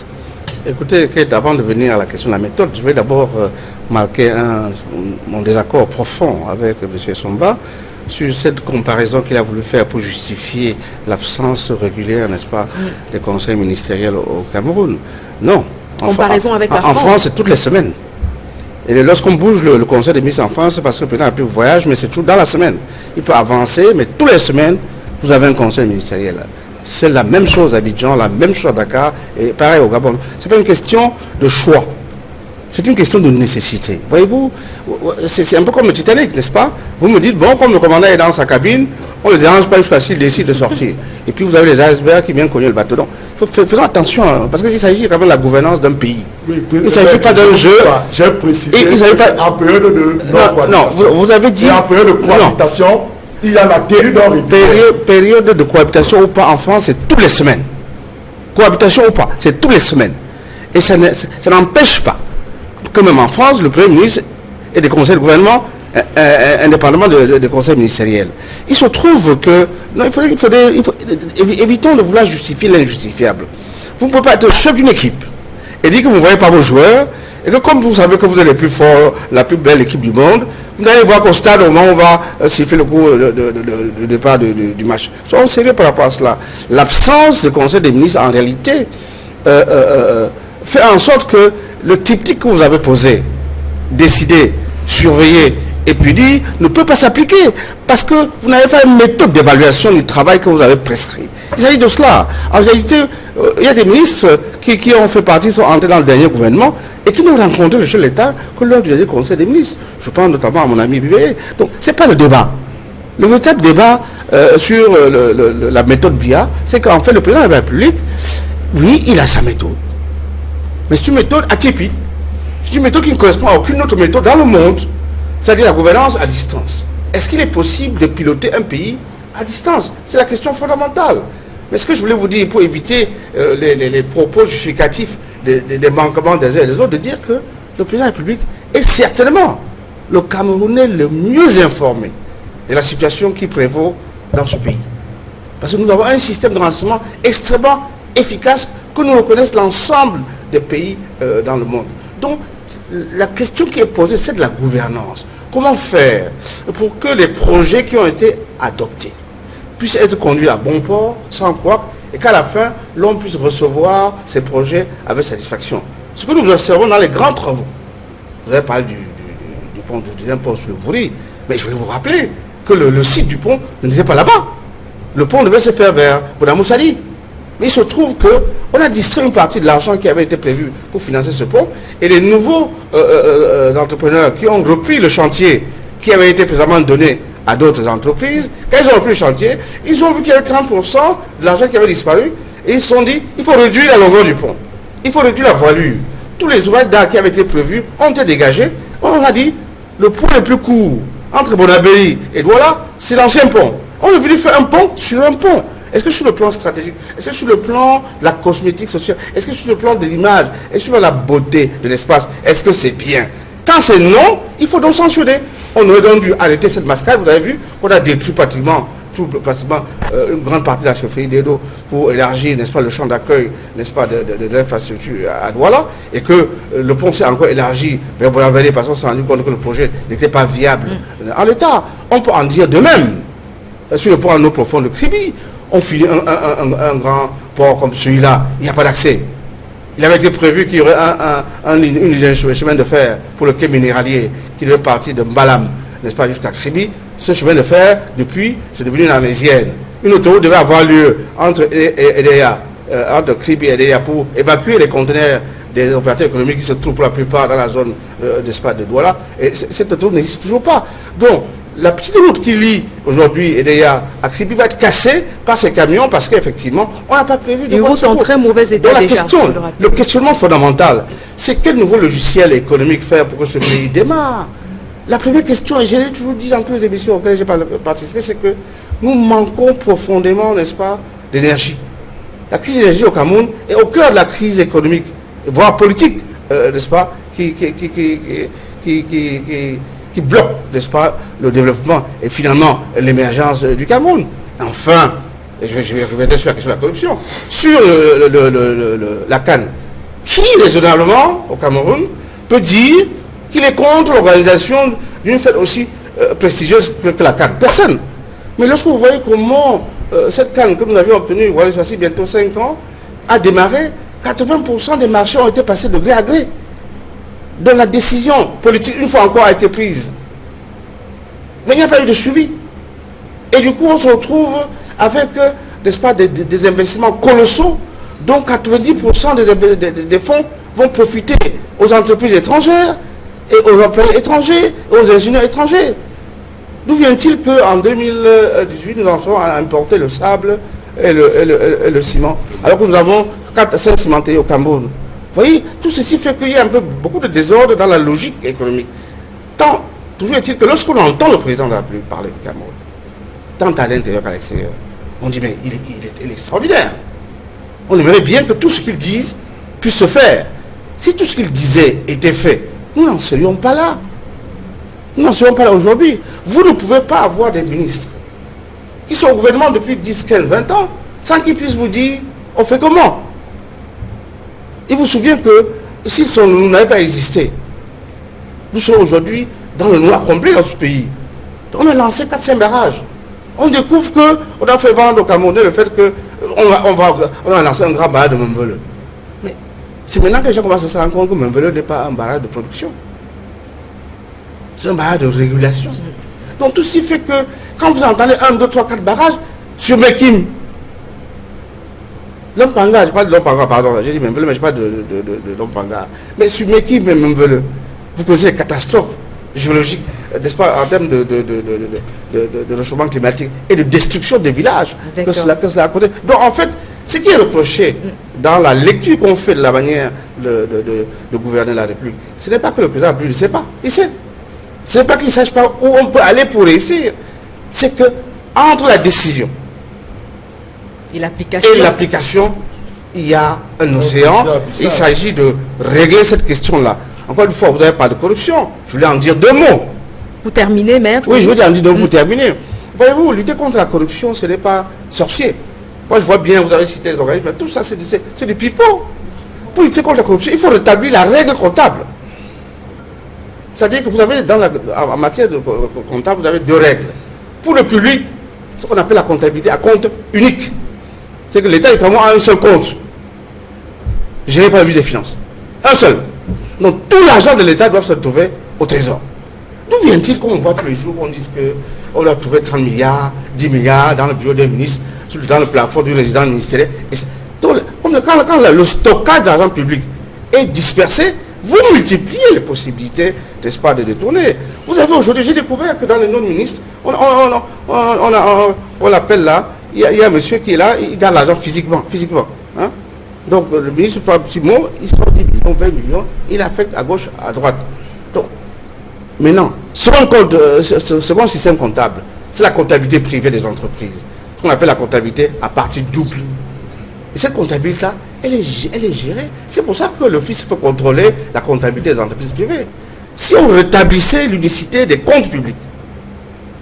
Écoutez, avant de venir à la question de la méthode, je vais d'abord marquer mon désaccord profond avec M. Somba sur cette comparaison qu'il a voulu faire pour justifier l'absence régulière, n'est-ce pas, des conseils ministériels au Cameroun. Non. Comparaison avec la France. En France, c'est toutes les semaines. Et lorsqu'on bouge le conseil des ministres en France, c'est parce que le président a pu voyage, mais c'est toujours dans la semaine. Il peut avancer, mais toutes les semaines, vous avez un conseil ministériel. C'est la même chose à Abidjan, la même chose à Dakar, et pareil au Gabon. Ce n'est pas une question de choix. C'est une question de nécessité. Voyez-vous, c'est un peu comme le Titanic, n'est-ce pas? Vous me dites, bon, comme le commandant est dans sa cabine, on ne le dérange pas jusqu'à ce qu'il décide de sortir. Et puis vous avez les icebergs qui viennent cogner le bateau. Donc, faisons attention, hein, parce qu'il s'agit quand même de la gouvernance d'un pays. Oui, il ne s'agit pas d'un jeu. J'ai précisé que en période de non, vous avez dit... en période de cohabitation, il y a la théorie d'un période de cohabitation ou pas en France, c'est toutes les semaines. Cohabitation ou pas, c'est toutes les semaines. Et ça n'empêche pas que même en France, le Premier ministre et des conseils de gouvernement, indépendamment des conseils ministériels. Il se trouve que... Non, évitons de vouloir justifier l'injustifiable. Vous ne pouvez pas être chef d'une équipe et dire que vous ne voyez pas vos joueurs et que comme vous savez que vous êtes les plus forts, la plus belle équipe du monde, vous allez voir qu'au stade, au moment où on va siffler le coup de départ du match. Soyons sérieux par rapport à cela. L'absence de conseil des ministres, en réalité, fait en sorte que le triptyque que vous avez posé, décider, surveiller et puis dire, ne peut pas s'appliquer parce que vous n'avez pas une méthode d'évaluation du travail que vous avez prescrit. Il s'agit de cela. En réalité, il y a des ministres qui ont fait partie, sont entrés dans le dernier gouvernement et qui n'ont rencontré le chef de l'État que lors du dernier conseil des ministres. Je pense notamment à mon ami Bibé. Donc, ce n'est pas le débat. Le véritable débat sur la méthode BIA, c'est qu'en fait, le président de la République, oui, il a sa méthode. Mais c'est une méthode atypique. C'est une méthode qui ne correspond à aucune autre méthode dans le monde. C'est-à-dire la gouvernance à distance. Est-ce qu'il est possible de piloter un pays à distance? C'est la question fondamentale. Mais ce que je voulais vous dire, pour éviter les propos justificatifs des manquements des uns et des autres, de dire que le président de la République est certainement le Camerounais le mieux informé de la situation qui prévaut dans ce pays. Parce que nous avons un système de renseignement extrêmement efficace que nous reconnaissent l'ensemble des pays dans le monde. Donc, la question qui est posée, c'est de la gouvernance. Comment faire pour que les projets qui ont été adoptés puisse être conduit à bon port, sans quoi, et qu'à la fin, l'on puisse recevoir ces projets avec satisfaction. Ce que nous observons dans les grands travaux, vous avez parlé du pont du deuxième pont sur le Vouri, mais je voulais vous rappeler que le site du pont ne était pas là-bas. Le pont devait se faire vers Bonamoussali. Mais il se trouve qu'on a distrait une partie de l'argent qui avait été prévu pour financer ce pont, et les nouveaux entrepreneurs qui ont repris le chantier qui avait été précédemment donné à d'autres entreprises, quand ils ont repris le chantier, ils ont vu qu'il y avait 30% de l'argent qui avait disparu, et ils se sont dit, il faut réduire la longueur du pont, il faut réduire la voilure. Tous les ouvrages d'art qui avaient été prévus ont été dégagés. On a dit, le pont le plus court entre Bonabéi et Douala, c'est l'ancien pont. On est venu faire un pont sur un pont. Est-ce que sur le plan stratégique, est-ce que sur le plan de la cosmétique sociale, est-ce que sur le plan de l'image, est-ce que sur la beauté de l'espace, est-ce que c'est bien? Quand c'est non, il faut donc censurer. On aurait donc dû arrêter cette mascarade. Vous avez vu qu'on a détruit pratiquement une grande partie de la chefferie d'Edo pour élargir, n'est-ce pas, le champ d'accueil, n'est-ce pas, des infrastructures à Douala, et que le pont s'est encore élargi vers Bonabéi parce qu'on s'est rendu compte que le projet n'était pas viable. En l'état, on peut en dire de même. Sur le pont en eau profonde de Kribi, on finit un grand port comme celui-là, il n'y a pas d'accès. Il avait été prévu qu'il y aurait une ligne de chemin de fer pour le quai minéralier qui devait partir de Mbalam, n'est-ce pas, jusqu'à Kribi. Ce chemin de fer, depuis, c'est devenu une armésienne. Une autoroute devait avoir lieu entre Edea, entre Kribi et Edea pour évacuer les conteneurs des opérateurs économiques qui se trouvent pour la plupart dans la zone n'est-ce pas, de Douala. Et cette autoroute n'existe toujours pas. Donc, la petite route qui lie aujourd'hui Edea à Kribi va être cassée par ces camions parce qu'effectivement, on n'a pas prévu de une route en très mauvais état. Donc, déjà. le questionnement fondamental, c'est quel nouveau logiciel économique faire pour que ce pays démarre. La première question, et je l'ai toujours dit dans toutes les émissions auxquelles j'ai participé, c'est que nous manquons profondément, n'est-ce pas, d'énergie. La crise d'énergie au Cameroun est au cœur de la crise économique, voire politique, n'est-ce pas, qui bloque, n'est-ce pas, le développement et finalement l'émergence du Cameroun. Enfin, et je vais revenir sur la question de la corruption, sur la CAN, qui raisonnablement au Cameroun peut dire qu'il est contre l'organisation d'une fête aussi prestigieuse que la CAN? Personne. Mais lorsque vous voyez comment cette CAN que nous avions obtenue, voilà, voici bientôt 5 ans, a démarré, 80% des marchés ont été passés de gré à gré. Donc la décision politique, une fois encore, a été prise. Mais il n'y a pas eu de suivi. Et du coup, on se retrouve avec, n'est-ce pas, des investissements colossaux, dont 90% des fonds vont profiter aux entreprises étrangères, et aux employés étrangers, et aux ingénieurs étrangers. D'où vient-il qu'en 2018, nous en sommes à importer le sable et le ciment, alors que nous avons 4-5 cimenteries au Cameroun? Vous voyez, tout ceci fait qu'il y a beaucoup de désordre dans la logique économique. Toujours est-il que lorsqu'on entend le président de la République parler du Cameroun, tant à l'intérieur qu'à l'extérieur, on dit mais il est extraordinaire. On aimerait bien que tout ce qu'il dise puisse se faire. Si tout ce qu'il disait était fait, nous n'en serions pas là. Nous n'en serions pas là aujourd'hui. Vous ne pouvez pas avoir des ministres qui sont au gouvernement depuis 10, 15, 20 ans sans qu'ils puissent vous dire on fait comment. Il vous souvient que si nous n'avait pas existé, nous sommes aujourd'hui dans le noir complet dans ce pays. On a lancé 4-5 barrages. On découvre qu'on a fait vendre au Camerounais le fait qu'on a lancé un grand barrage de Memvele. Mais c'est maintenant que les gens commencent à se rendre compte que Memvele n'est pas un barrage de production. C'est un barrage de régulation. Donc tout ce qui fait que quand vous entendez 1, 2, 3, 4 barrages sur Mekim, Lompanga, je parle de Lompanga, pardon, j'ai dit Memvele, mais je parle de Lompanga. Mais sur Mekim et Memvele, vous connaissez les catastrophes géologiques, n'est-ce pas, en termes de réchauffement climatique et de destruction des villages que cela a causé. Donc en fait, ce qui est reproché dans la lecture qu'on fait de la manière de gouverner la République, ce n'est pas que le président de la République ne sait pas, il sait. Ce n'est pas qu'il ne sache pas où on peut aller pour réussir, c'est que entre la décision et l'application, il y a un océan. Il s'agit de régler cette question-là. Encore une fois, vous n'avez pas de corruption. Je voulais en dire 2 mots. Pour terminer, maître. Oui, je voulais en dire 2 mots pour terminer. Voyez-vous, lutter contre la corruption, ce n'est pas sorcier. Moi, je vois bien, vous avez cité les organismes, tout ça, c'est des pipeaux. Pour lutter contre la corruption, il faut rétablir la règle comptable. C'est-à-dire que vous avez, en matière de comptable, vous avez 2 règles. Pour le public ce qu'on appelle la comptabilité à compte unique. C'est que l'État du Cameroun a un seul compte, géré par le ministre des Finances. Un seul. Donc tout l'argent de l'État doit se trouver au Trésor. D'où vient-il qu'on voit tous les jours, on dit qu'on a trouvé 30 milliards, 10 milliards dans le bureau des ministres, dans le plafond du résident ministériel. Quand le stockage d'argent public est dispersé, vous multipliez les possibilités, n'est-ce pas, de détourner. Vous avez aujourd'hui, j'ai découvert que dans les non-ministres, on l'appelle là, il y a un monsieur qui est là, il garde l'argent physiquement. Hein? Donc le ministre prend un petit mot, il sort 10 millions, 20 millions, il affecte à gauche, à droite. Donc, maintenant, second système comptable, c'est la comptabilité privée des entreprises. Ce qu'on appelle la comptabilité à partie double. Et cette comptabilité-là, elle est gérée. C'est pour ça que l'office peut contrôler la comptabilité des entreprises privées. Si on rétablissait l'unicité des comptes publics,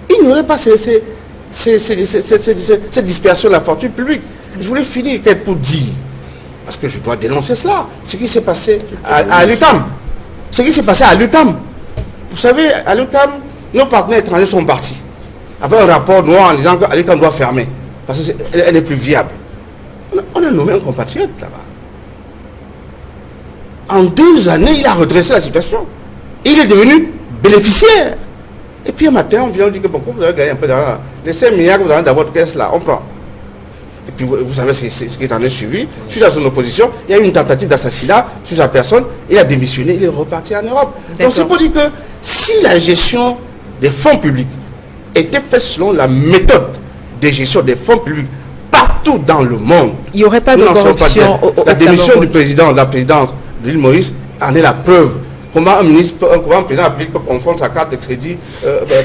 il n'y aurait pas cette dispersion de la fortune publique. Je voulais finir pour dire, parce que je dois dénoncer cela, ce qui s'est passé à l'UQAM. Ce qui s'est passé à l'UQAM. Vous savez, à l'UQAM, nos partenaires étrangers sont partis, avec un rapport noir en disant que l'UQAM doit fermer, parce qu'elle n'est plus viable. On a nommé un compatriote là-bas. En 2 années, il a redressé la situation. Il est devenu bénéficiaire. Et puis un matin, on vient dire que bon, vous avez gagné un peu d'argent. Les 5 milliards que vous avez dans votre caisse là, on prend. Et puis vous savez ce qui est en est suivi. Suite à son opposition, il y a eu une tentative d'assassinat sur sa personne. Il a démissionné, il est reparti en Europe. Donc c'est pour dire que si la gestion des fonds publics était faite selon la méthode de gestion des fonds publics partout dans le monde, il n'y aurait pas de corruption la démission du président, de la présidente de l'île Maurice en est la preuve. Comment un président peut confondre sa carte de crédit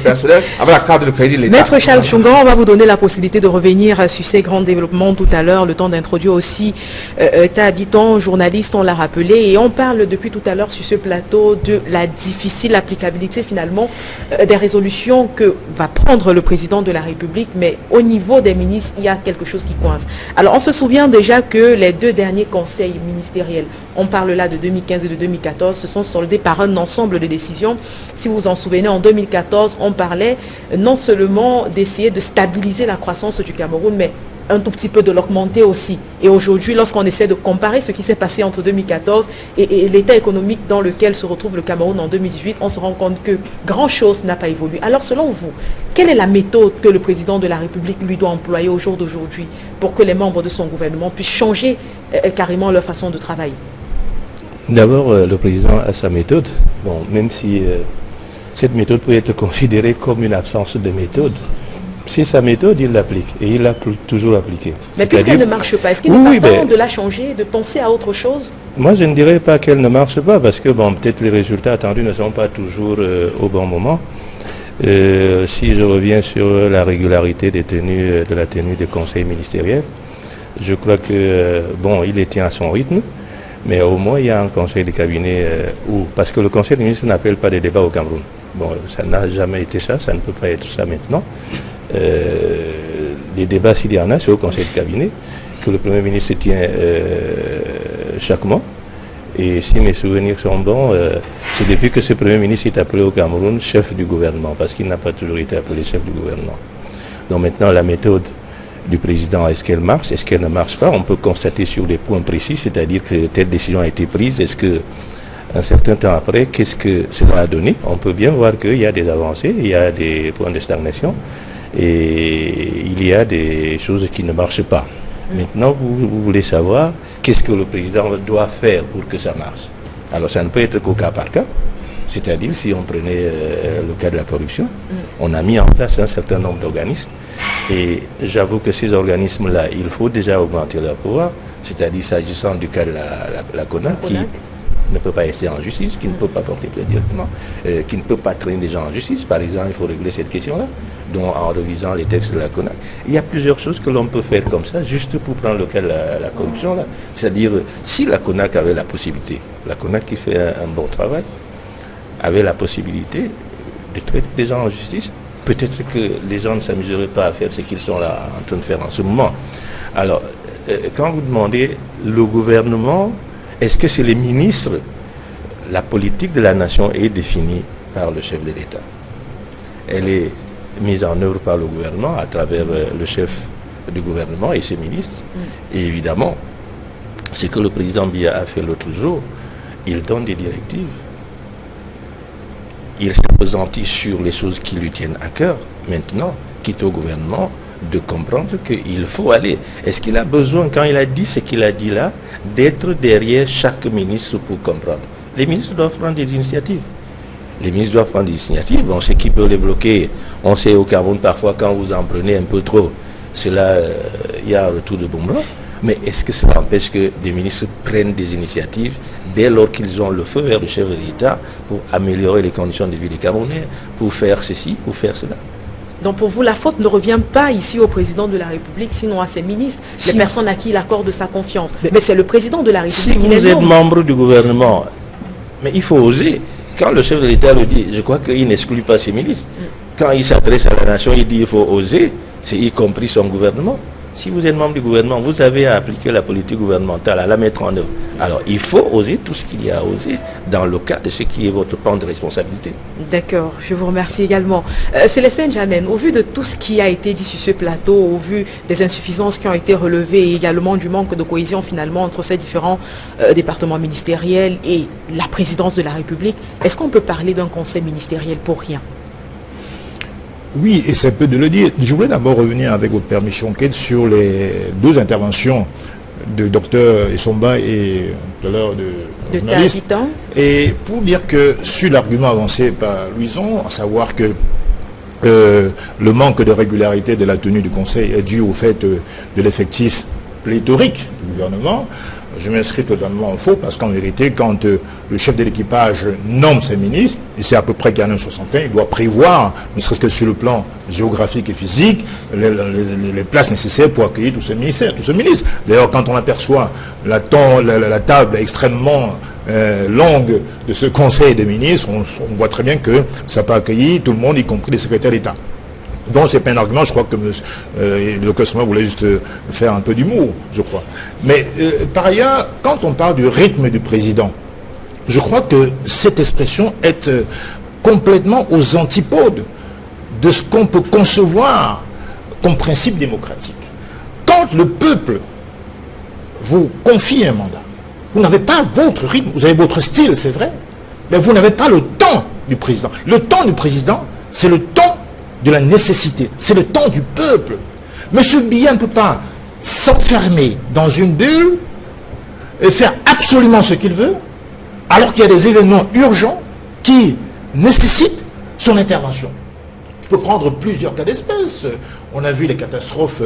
personnelle avec la carte de crédit de l'État. Maître Charles Chungan, on va vous donner la possibilité de revenir sur ces grands développements tout à l'heure, le temps d'introduire aussi ta habitant, journaliste, on l'a rappelé, et on parle depuis tout à l'heure sur ce plateau de la difficile applicabilité finalement des résolutions que va prendre le président de la République, mais au niveau des ministres, il y a quelque chose qui coince. Alors on se souvient déjà que les 2 derniers conseils ministériels, on parle là de 2015 et de 2014, se sont soldés par un ensemble de décisions. Si vous vous en souvenez, en 2014, on parlait non seulement d'essayer de stabiliser la croissance du Cameroun, mais un tout petit peu de l'augmenter aussi. Et aujourd'hui, lorsqu'on essaie de comparer ce qui s'est passé entre 2014 et l'état économique dans lequel se retrouve le Cameroun en 2018, on se rend compte que grand-chose n'a pas évolué. Alors selon vous, quelle est la méthode que le président de la République lui doit employer au jour d'aujourd'hui pour que les membres de son gouvernement puissent changer carrément leur façon de travailler? D'abord, le président a sa méthode. Bon, même si cette méthode peut être considérée comme une absence de méthode, c'est sa méthode, il l'applique et il l'a toujours appliquée. Mais puisqu'elle ne marche pas, est-ce qu'il n'est pas temps de la changer, de penser à autre chose? Moi, je ne dirais pas qu'elle ne marche pas parce que bon, peut-être les résultats attendus ne sont pas toujours au bon moment. Si je reviens sur la régularité de la tenue des conseils ministériels, je crois que bon, il les tient à son rythme. Mais au moins, il y a un conseil de cabinet parce que le conseil des ministres n'appelle pas des débats au Cameroun. Bon, ça n'a jamais été ça, ça ne peut pas être ça maintenant. Les débats, s'il y en a, c'est au conseil de cabinet que le Premier ministre tient chaque mois. Et si mes souvenirs sont bons, c'est depuis que ce Premier ministre est appelé au Cameroun chef du gouvernement, parce qu'il n'a pas toujours été appelé chef du gouvernement. Donc maintenant, la méthode du président, est-ce qu'elle marche, est-ce qu'elle ne marche pas? On peut constater sur des points précis, c'est-à-dire que telle décision a été prise, est-ce que un certain temps après, qu'est-ce que cela a donné? On peut bien voir qu'il y a des avancées, il y a des points de stagnation et il y a des choses qui ne marchent pas. Maintenant, vous voulez savoir qu'est-ce que le président doit faire pour que ça marche. Alors ça ne peut être qu'au cas par cas. C'est-à-dire, si on prenait le cas de la corruption, on a mis en place un certain nombre d'organismes. Et j'avoue que ces organismes-là, il faut déjà augmenter leur pouvoir. C'est-à-dire, s'agissant du cas de la CONAC, qui ne peut pas rester en justice, qui ne peut pas porter plainte directement, qui ne peut pas traîner les gens en justice. Par exemple, il faut régler cette question-là, donc en revisant les textes de la CONAC. Il y a plusieurs choses que l'on peut faire comme ça, juste pour prendre le cas de la corruption. Là. C'est-à-dire, si la CONAC avait la possibilité, la CONAC qui fait un bon travail, avait la possibilité de traiter des gens en justice, peut-être que les gens ne s'amuseraient pas à faire ce qu'ils sont là en train de faire en ce moment. Alors, quand vous demandez le gouvernement, est-ce que c'est les ministres? La politique de la nation est définie par le chef de l'État. Elle est mise en œuvre par le gouvernement à travers le chef du gouvernement et ses ministres. Et évidemment, ce que le président Biya a fait l'autre jour, il donne des directives. Il s'appesantit sur les choses qui lui tiennent à cœur. Maintenant, quitte au gouvernement de comprendre qu'il faut aller. Est-ce qu'il a besoin, quand il a dit ce qu'il a dit là, d'être derrière chaque ministre pour comprendre? Les ministres doivent prendre des initiatives. Les ministres doivent prendre des initiatives. On sait qui peut les bloquer. On sait au Cameroun, parfois, quand vous en prenez un peu trop, c'est là, il y a un retour de boomerang. Mais est-ce que cela empêche que des ministres prennent des initiatives dès lors qu'ils ont le feu vers le chef de l'État pour améliorer les conditions de vie des Camerounais, pour faire ceci, pour faire cela? Donc pour vous, la faute ne revient pas ici au président de la République, sinon à ses ministres, les personnes à qui il accorde sa confiance. Mais c'est le président de la République qui les nomme. Si vous êtes membre du gouvernement, mais il faut oser. Quand le chef de l'État le dit, je crois qu'il n'exclut pas ses ministres. Quand il s'adresse à la nation, il dit qu'il faut oser, c'est y compris son gouvernement. Si vous êtes membre du gouvernement, vous avez à appliquer la politique gouvernementale, à la mettre en œuvre. Alors, il faut oser tout ce qu'il y a à oser dans le cadre de ce qui est votre plan de responsabilité. D'accord, je vous remercie également. Célestin Djanen, au vu de tout ce qui a été dit sur ce plateau, au vu des insuffisances qui ont été relevées et également du manque de cohésion finalement entre ces différents départements ministériels et la présidence de la République, est-ce qu'on peut parler d'un conseil ministériel pour rien? Oui, et c'est peu de le dire. Je voulais d'abord revenir avec votre permission, Kate, sur les deux interventions de Dr Essomba et tout à l'heure de journaliste. Et pour dire que sur l'argument avancé par Louison, à savoir que le manque de régularité de la tenue du Conseil est dû au fait de l'effectif pléthorique du gouvernement, je m'inscris totalement en faux parce qu'en vérité, quand le chef de l'équipage nomme ses ministres, et c'est à peu près qu'il y en a un 61, il doit prévoir, ne serait-ce que sur le plan géographique et physique, les places nécessaires pour accueillir tous ces ministères, tous ces ministres. D'ailleurs, quand on aperçoit la table extrêmement longue de ce conseil des ministres, on voit très bien que ça peut accueillir tout le monde, y compris les secrétaires d'État. Donc c'est pas un argument, je crois que le docteur Sommer voulait juste faire un peu d'humour, je crois. Mais par ailleurs, quand on parle du rythme du président, je crois que cette expression est complètement aux antipodes de ce qu'on peut concevoir comme principe démocratique. Quand le peuple vous confie un mandat, vous n'avez pas votre rythme, vous avez votre style, c'est vrai, mais vous n'avez pas le temps du président. Le temps du président, c'est le temps de la nécessité, c'est le temps du peuple. M. Biya ne peut pas s'enfermer dans une bulle et faire absolument ce qu'il veut, alors qu'il y a des événements urgents qui nécessitent son intervention. Je peux prendre plusieurs cas d'espèce. On a vu les catastrophes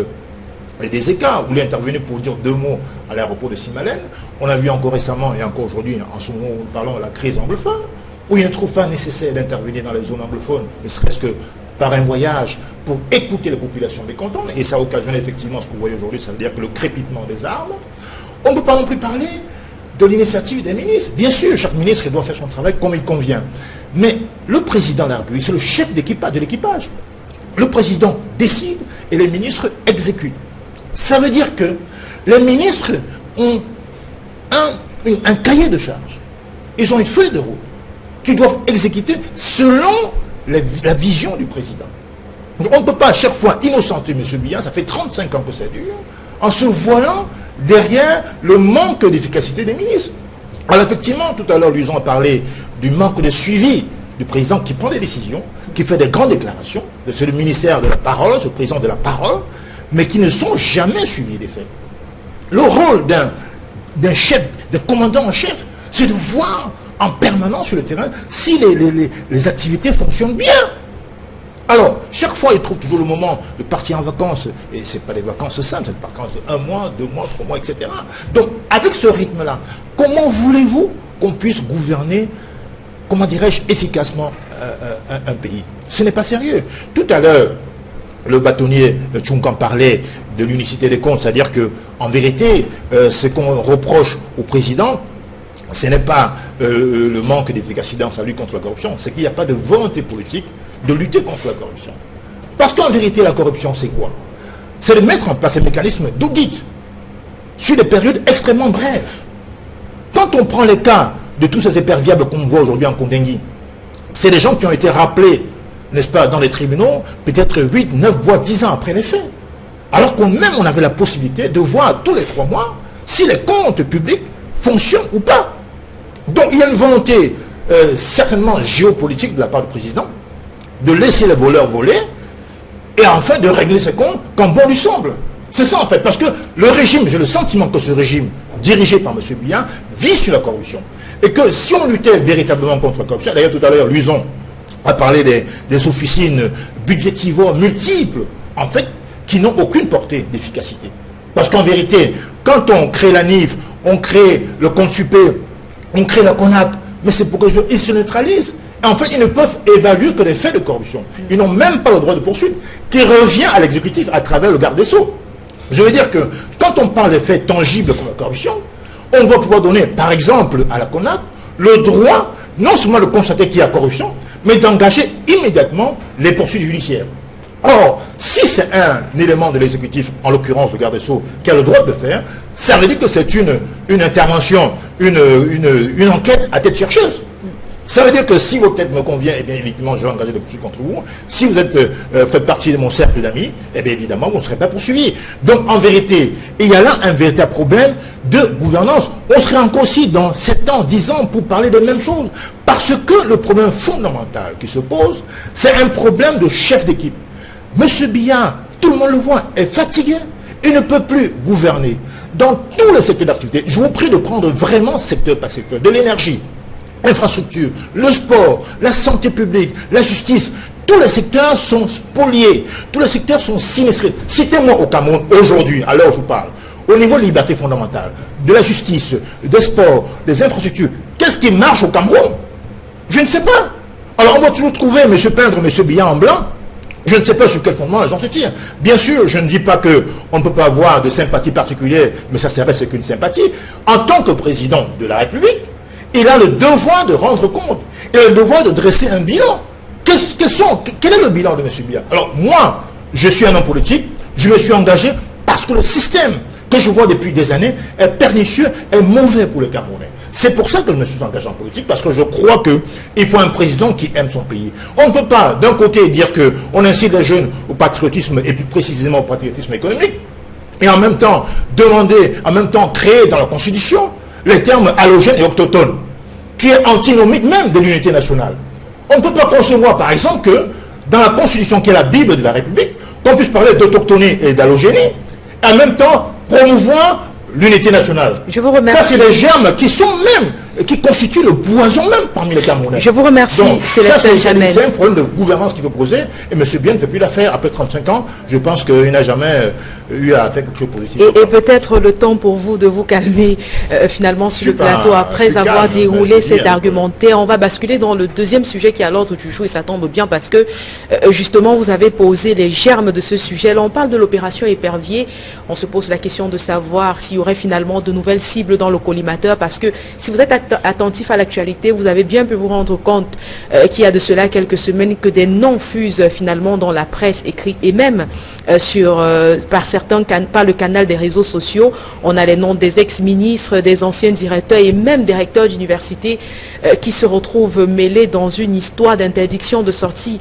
et des écarts. Vous voulez intervenir pour dire deux mots à l'aéroport de Simalène. On a vu encore récemment et encore aujourd'hui, en ce moment où nous parlons de la crise anglophone, où il ne trouve pas nécessaire d'intervenir dans les zones anglophones, ne serait-ce que par un voyage pour écouter les populations mécontentes, et ça occasionne effectivement ce que vous voyez aujourd'hui, ça veut dire que le crépitement des armes. On ne peut pas non plus parler de l'initiative des ministres. Bien sûr, chaque ministre doit faire son travail comme il convient. Mais le président de la République, c'est le chef de l'équipage. Le président décide et les ministres exécutent. Ça veut dire que les ministres ont un cahier de charge. Ils ont une feuille de route qu'ils doivent exécuter selon la vision du président. Donc on ne peut pas à chaque fois innocenter M. Biya, ça fait 35 ans que ça dure, en se voilant derrière le manque d'efficacité des ministres. Alors effectivement, tout à l'heure, Louison a parlé du manque de suivi du président qui prend des décisions, qui fait des grandes déclarations, c'est le ministère de la parole, c'est le président de la parole, mais qui ne sont jamais suivis des faits. Le rôle d'un chef, d'un commandant en chef, c'est de voir en permanence sur le terrain si les activités fonctionnent bien. Alors, chaque fois, il trouve toujours le moment de partir en vacances, et ce n'est pas des vacances simples, c'est des vacances de 1 mois, 2 mois, 3 mois, etc. Donc, avec ce rythme-là, comment voulez-vous qu'on puisse gouverner, comment dirais-je, efficacement un pays? Ce n'est pas sérieux. Tout à l'heure, le bâtonnier Tchunkan parlait de l'unicité des comptes, c'est-à-dire qu'en vérité, ce qu'on reproche au président, ce n'est pas le manque d'efficacité dans sa lutte contre la corruption, c'est qu'il n'y a pas de volonté politique de lutter contre la corruption. Parce qu'en vérité, la corruption, c'est quoi? C'est de mettre en place un mécanisme d'audit sur des périodes extrêmement brèves. Quand on prend les cas de tous ces éperviables qu'on voit aujourd'hui en Kondengui, c'est des gens qui ont été rappelés n'est-ce pas, dans les tribunaux, peut-être 8, 9 voire 10 ans après les faits. Alors qu'on même on avait la possibilité de voir tous les 3 mois si les comptes publics fonctionnent ou pas. Donc il y a une volonté certainement géopolitique de la part du président de laisser les voleurs voler et enfin de régler ses comptes quand bon lui semble. C'est ça en fait, parce que le régime, j'ai le sentiment que ce régime dirigé par M. Biya vit sur la corruption. Et que si on luttait véritablement contre la corruption, d'ailleurs tout à l'heure Luison a parlé des officines budgétivores multiples, en fait, qui n'ont aucune portée d'efficacité. Parce qu'en vérité, quand on crée la NIF, on crée le compte Supé, on crée la CONAC, mais c'est pour que ils se neutralisent. Et en fait, ils ne peuvent évaluer que les faits de corruption. Ils n'ont même pas le droit de poursuite, qui revient à l'exécutif à travers le garde des Sceaux. Je veux dire que quand on parle des faits tangibles comme la corruption, on doit pouvoir donner, par exemple, à la CONAC, le droit, non seulement de constater qu'il y a corruption, mais d'engager immédiatement les poursuites judiciaires. Or, si c'est un élément de l'exécutif, en l'occurrence le garde des Sceaux, qui a le droit de le faire, ça veut dire que c'est une intervention, une enquête à tête chercheuse. Ça veut dire que si votre tête me convient, eh bien évidemment je vais engager des poursuites contre vous. Si vous faites partie de mon cercle d'amis, eh bien évidemment vous ne serez pas poursuivi. Donc en vérité, il y a là un véritable problème de gouvernance. On serait encore aussi dans 7 ans, 10 ans pour parler de la même chose. Parce que le problème fondamental qui se pose, c'est un problème de chef d'équipe. Monsieur Biya, tout le monde le voit, est fatigué. Il ne peut plus gouverner dans tous les secteurs d'activité. Je vous prie de prendre vraiment secteur par secteur, de l'énergie, l'infrastructure, le sport, la santé publique, la justice. Tous les secteurs sont spoliés, tous les secteurs sont sinistrés. Citez-moi au Cameroun, aujourd'hui, à l'heure où je vous parle, au niveau des libertés fondamentales, de la justice, des sports, des infrastructures, qu'est-ce qui marche au Cameroun? Je ne sais pas. Alors on va toujours trouver M. Peindre, M. Biya en blanc. Je ne sais pas sur quel fondement les gens se tirent. Bien sûr, je ne dis pas qu'on ne peut pas avoir de sympathie particulière, mais ça reste qu'une sympathie. En tant que président de la République, il a le devoir de rendre compte. Il a le devoir de dresser un bilan. Quel est le bilan de M. Biya? Alors moi, je suis un homme politique, je me suis engagé parce que le système que je vois depuis des années est pernicieux, est mauvais pour les Camerounais. C'est pour ça que je me suis engagé en politique, parce que je crois qu'il faut un président qui aime son pays. On ne peut pas, d'un côté, dire qu'on incite les jeunes au patriotisme, et plus précisément au patriotisme économique, et en même temps, créer dans la Constitution les termes allogènes et autochtones, qui est antinomique même de l'unité nationale. On ne peut pas concevoir, par exemple, que dans la Constitution, qui est la Bible de la République, qu'on puisse parler d'autochtonie et d'allogénie, et en même temps promouvoir l'unité nationale. Je vous remercie. Ça, c'est des germes qui constituent le poison même parmi les Camerounais. Je vous remercie, Célestin Jamel. C'est un problème de gouvernance qu'il faut poser. Et M. Biya ne fait plus l'affaire. Après 35 ans, je pense qu'il n'a jamais eu à faire quelque chose de positif. Et peut-être le temps pour vous de vous calmer finalement sur le plateau après avoir déroulé cet argumentaire. On va basculer dans le deuxième sujet qui est à l'ordre du jour et ça tombe bien parce que justement vous avez posé les germes de ce sujet. Là, on parle de l'opération Épervier. On se pose la question de savoir s'il y aurait finalement de nouvelles cibles dans le collimateur parce que si vous êtes attentif à l'actualité, vous avez bien pu vous rendre compte qu'il y a de cela quelques semaines que des noms fusent finalement dans la presse écrite et même par le canal des réseaux sociaux. On a les noms des ex-ministres, des anciens directeurs et même des recteurs d'université qui se retrouvent mêlés dans une histoire d'interdiction de sortie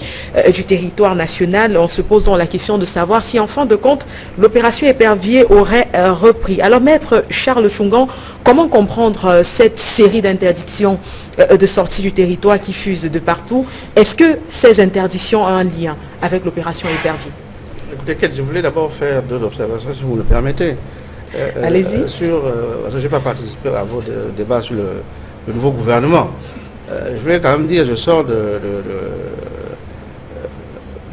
du territoire national. On se pose donc la question de savoir si en fin de compte l'opération Épervier aurait repris. Alors maître Charles Chungan, comment comprendre cette série d'interdictions de sortie du territoire qui fusent de partout? Est-ce que ces interdictions ont un lien avec l'opération Épervier? Écoutez, je voulais d'abord faire deux observations, si vous le permettez. Allez-y. Parce que je n'ai pas participé à vos débats sur le nouveau gouvernement. Je voulais quand même dire, je sors d'une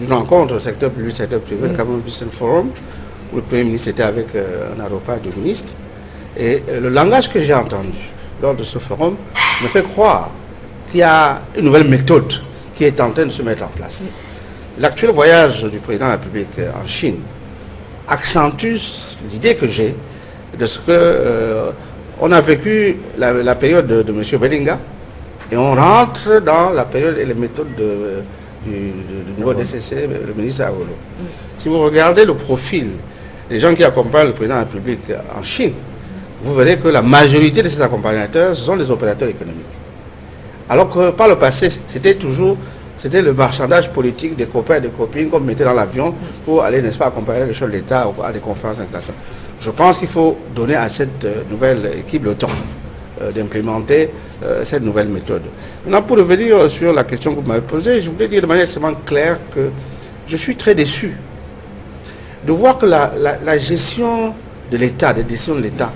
rencontre secteur public, secteur privé, le Cameroun Business Forum, où le Premier ministre était avec un aéroport de ministres. Et le langage que j'ai entendu lors de ce forum me fait croire qu'il y a une nouvelle méthode qui est en train de se mettre en place. L'actuel voyage du président de la République en Chine accentue l'idée que j'ai de ce que on a vécu la période de M. Bellinga et on rentre dans la période et les méthodes du nouveau DCC, le ministre Agolo. Si vous regardez le profil des gens qui accompagnent le président de la République en Chine, vous verrez que la majorité de ces accompagnateurs sont des opérateurs économiques. Alors que par le passé, c'était toujours c'était le marchandage politique des copains et des copines qu'on mettait dans l'avion pour aller, n'est-ce pas, accompagner les chefs de l'État à des conférences internationales. Je pense qu'il faut donner à cette nouvelle équipe le temps d'implémenter cette nouvelle méthode. Maintenant, pour revenir sur la question que vous m'avez posée, je voulais dire de manière extrêmement claire que je suis très déçu de voir que la gestion de l'État, des décisions de l'État,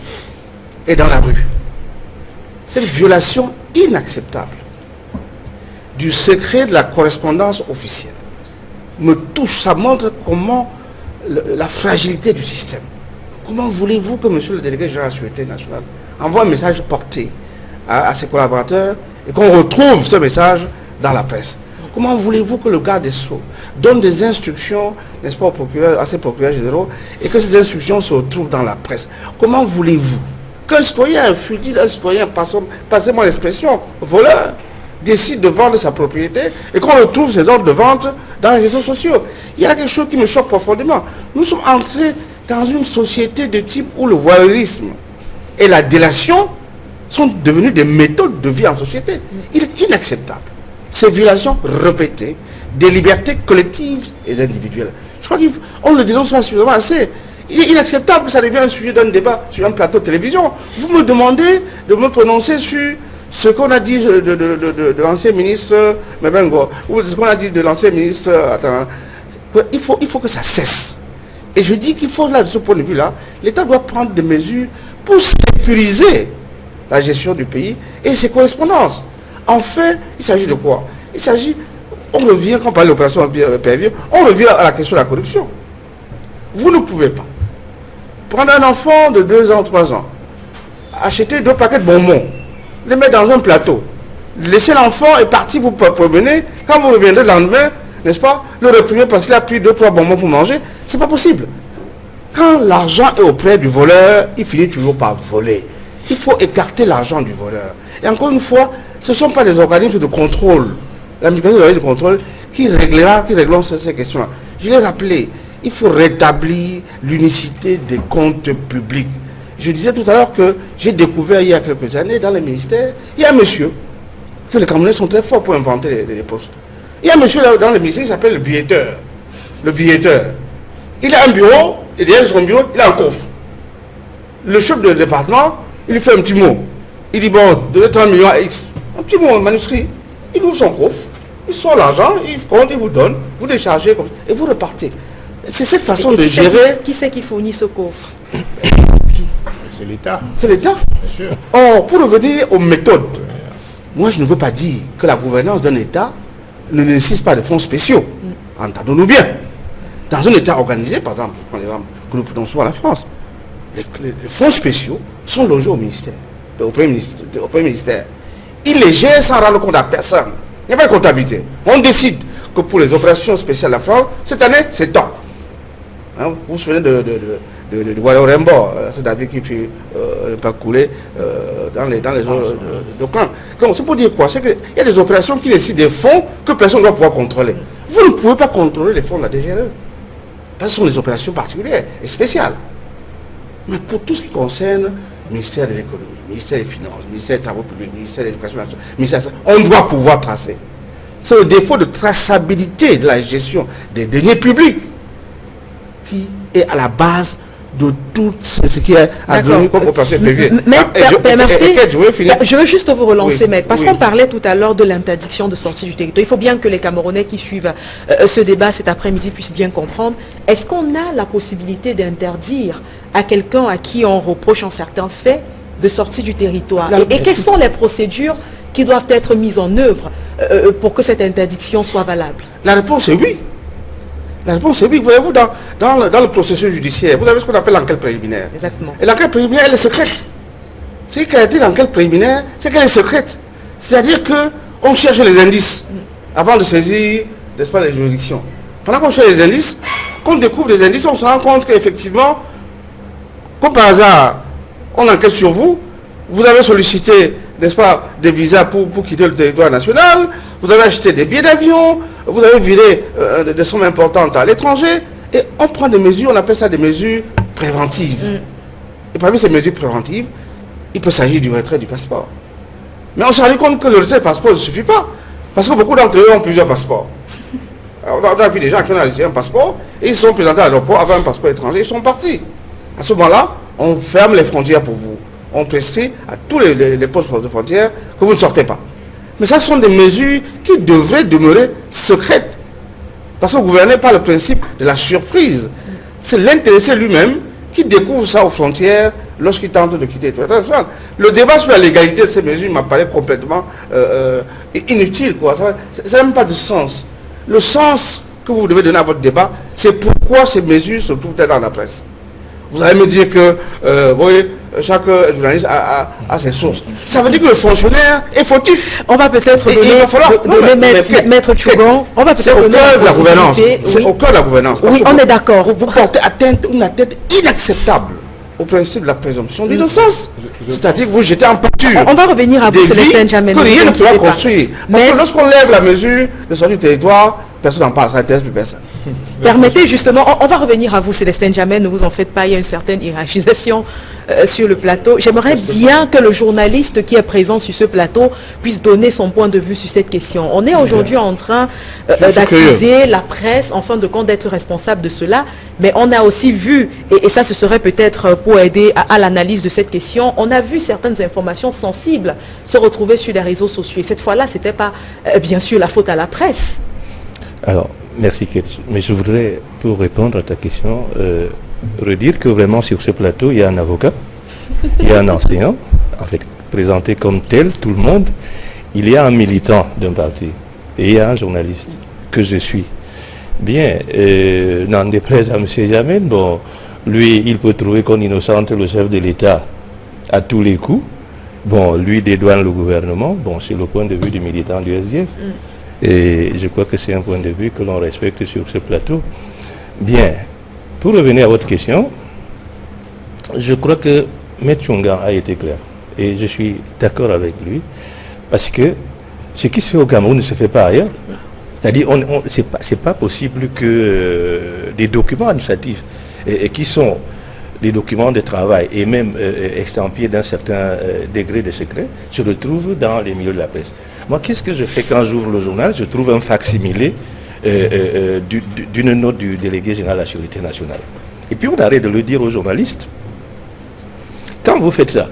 est dans la rue. Cette violation inacceptable du secret de la correspondance officielle me touche. Ça montre comment la fragilité du système. Comment voulez-vous que monsieur le délégué général de la Sécurité nationale envoie un message porté à ses collaborateurs et qu'on retrouve ce message dans la presse? Comment voulez-vous que le garde des Sceaux donne des instructions, n'est-ce pas, à ses procureurs généraux et que ces instructions se retrouvent dans la presse? Comment voulez-vous qu'un citoyen, un citoyen, passez-moi l'expression, voleur, décide de vendre sa propriété et qu'on retrouve ses ordres de vente dans les réseaux sociaux? Il y a quelque chose qui me choque profondément. Nous sommes entrés dans une société de type où le voyeurisme et la délation sont devenus des méthodes de vie en société. Il est inacceptable. Ces violations répétées des libertés collectives et individuelles. Je crois qu'on ne le dénonce pas suffisamment assez. Il est inacceptable que ça devienne un sujet d'un débat sur un plateau de télévision. Vous me demandez de me prononcer sur ce qu'on a dit de l'ancien ministre Mebengo, ou ce qu'on a dit de l'ancien ministre... Il faut que ça cesse. Et je dis qu'il faut, là, de ce point de vue-là, l'État doit prendre des mesures pour sécuriser la gestion du pays et ses correspondances. En fait, il s'agit de quoi? Il s'agit, on revient, quand on parle de l'opération PRV, on revient à la question de la corruption. Vous ne pouvez pas prendre un enfant de 2 ans, 3 ans, acheter 2 paquets de bonbons, les mettre dans un plateau, laisser l'enfant et partir vous promener, quand vous reviendrez le lendemain, n'est-ce pas, le réprimer parce qu'il a pris 2-3 bonbons pour manger, c'est pas possible. Quand l'argent est auprès du voleur, il finit toujours par voler. Il faut écarter l'argent du voleur. Et encore une fois, ce ne sont pas des organismes de contrôle, la mécanisme de contrôle qui régleront ces questions-là. Je l'ai rappelé, il faut rétablir l'unicité des comptes publics. Je disais tout à l'heure que j'ai découvert il y a quelques années dans les ministères, il y a un monsieur, les Camerounais sont très forts pour inventer les postes. Il y a un monsieur là, dans le ministère qui s'appelle le billetteur. Le billetteur. Il a un bureau, et derrière son bureau, il a un coffre. Le chef de département, il lui fait un petit mot. Il dit, bon, donnez 30 millions à X. Un petit mot, un manuscrit. Il ouvre son coffre, il sort l'argent, il compte, il vous donne, vous déchargez, comme ça, et vous repartez. C'est cette façon de gérer... Qui c'est qui fournit ce coffre? C'est l'État. C'est l'État. Bien sûr. Or, pour revenir aux méthodes, moi je ne veux pas dire que la gouvernance d'un État ne nécessite pas de fonds spéciaux. Entendons-nous bien. Dans un État organisé, par exemple, je prends l'exemple que nous prenons souvent à la France, les fonds spéciaux sont logés au ministère, au Premier ministère. Ils les gèrent sans rendre compte à personne. Il n'y a pas de comptabilité. On décide que pour les opérations spéciales de la France, cette année, c'est tant. Hein, vous vous souvenez de Warembo, c'est David qui fait pas couler dans les eaux de camp. Donc c'est pour dire quoi? C'est qu'il y a des opérations qui nécessitent des fonds que personne ne doit pouvoir contrôler. Vous ne pouvez pas contrôler les fonds de la DGRE. Parce que ce sont des opérations particulières et spéciales. Mais pour tout ce qui concerne le ministère de l'économie, le ministère des finances, le ministère des travaux publics, le ministère de l'éducation nationale, on doit pouvoir tracer. C'est le défaut de traçabilité de la gestion des deniers publics qui est à la base de tout ce qui est advenu comme opération PV. Mais je veux juste vous relancer, oui, maître, parce qu'on parlait tout à l'heure de l'interdiction de sortie du territoire. Il faut bien que les Camerounais qui suivent ce débat cet après-midi puissent bien comprendre. Est-ce qu'on a la possibilité d'interdire à quelqu'un à qui on reproche un certain fait de sortir du territoire? Et quelles sont les procédures qui doivent être mises en œuvre pour que cette interdiction soit valable? La réponse est oui. La réponse est oui. Voyez-vous, dans le processus judiciaire, vous avez ce qu'on appelle l'enquête préliminaire. Exactement. Et l'enquête préliminaire, elle est secrète. Ce qu'elle a dit l'enquête préliminaire, c'est qu'elle est secrète. C'est-à-dire qu'on cherche les indices avant de saisir, n'est-ce pas, les juridictions. Pendant qu'on cherche les indices, qu'on découvre des indices, on se rend compte qu'effectivement, comme par hasard, on enquête sur vous, vous avez sollicité, n'est-ce pas, des visas pour quitter le territoire national, vous avez acheté des billets d'avion, vous avez viré des sommes importantes à l'étranger, et on prend des mesures, on appelle ça des mesures préventives. Et parmi ces mesures préventives, il peut s'agir du retrait du passeport. Mais on s'est rendu compte que le retrait du passeport ne suffit pas. Parce que beaucoup d'entre eux ont plusieurs passeports. Alors, on a vu des gens qui ont un passeport et ils sont présentés à l'aéroport avec un passeport étranger, ils sont partis. À ce moment-là, on ferme les frontières pour vous. On prescrit à tous les postes de frontières que vous ne sortez pas. Mais ça sont des mesures qui devraient demeurer secrètes. Parce que vous gouvernez par le principe de la surprise. C'est l'intéressé lui-même qui découvre ça aux frontières lorsqu'il tente de quitter. Le débat sur la légalité de ces mesures m'apparaît complètement inutile. Ça n'a même pas de sens. Le sens que vous devez donner à votre débat, c'est pourquoi ces mesures se trouvent-elles dans la presse. Vous allez me dire que chaque journaliste a ses sources. Ça veut dire que le fonctionnaire est fautif. On va peut-être donner Maître Tchougon. On va peut-être donner la gouvernance. C'est au cœur de la gouvernance. Oui, on est d'accord. Vous portez une atteinte inacceptable au principe de la présomption d'innocence. C'est-à-dire que vous jetez en pâture. On va revenir à vous, Célestin Djamé. Que rien ne pourra construire. Parce que lorsqu'on lève la mesure de sortie du territoire, personne n'en parle, ça n'intéresse plus personne. Permettez justement, on va revenir à vous, Célestin Djamé, ne vous en faites pas, il y a une certaine hiérarchisation sur le plateau. J'aimerais bien que le journaliste qui est présent sur ce plateau puisse donner son point de vue sur cette question. On est aujourd'hui en train d'accuser la presse, en fin de compte, d'être responsable de cela, mais on a aussi vu, et ça ce serait peut-être pour aider à l'analyse de cette question, on a vu certaines informations sensibles se retrouver sur les réseaux sociaux. Et cette fois-là, ce n'était pas bien sûr la faute à la presse. Alors, merci Kate. Mais je voudrais, pour répondre à ta question, redire que vraiment sur ce plateau, il y a un avocat, il y a un enseignant, en fait, présenté comme tel, tout le monde, il y a un militant d'un parti, et il y a un journaliste, que je suis. Bien, n'en déplaise à M. Djamé, bon, lui, il peut trouver qu'on innocente le chef de l'État à tous les coups. Bon, lui dédouane le gouvernement, bon, c'est le point de vue du militant du SDF. Et je crois que c'est un point de vue que l'on respecte sur ce plateau. Bien, pour revenir à votre question, je crois que M. Tchunga a été clair. Et je suis d'accord avec lui, parce que ce qui se fait au Cameroun ne se fait pas ailleurs. C'est-à-dire, c'est pas possible que des documents administratifs, et qui sont des documents de travail et même estampillés d'un certain degré de secret, se retrouvent dans les milieux de la presse. Moi, qu'est-ce que je fais quand j'ouvre le journal? Je trouve un facsimilé d'une note du délégué général de la Sécurité nationale. Et puis on arrête de le dire aux journalistes. Quand vous faites ça,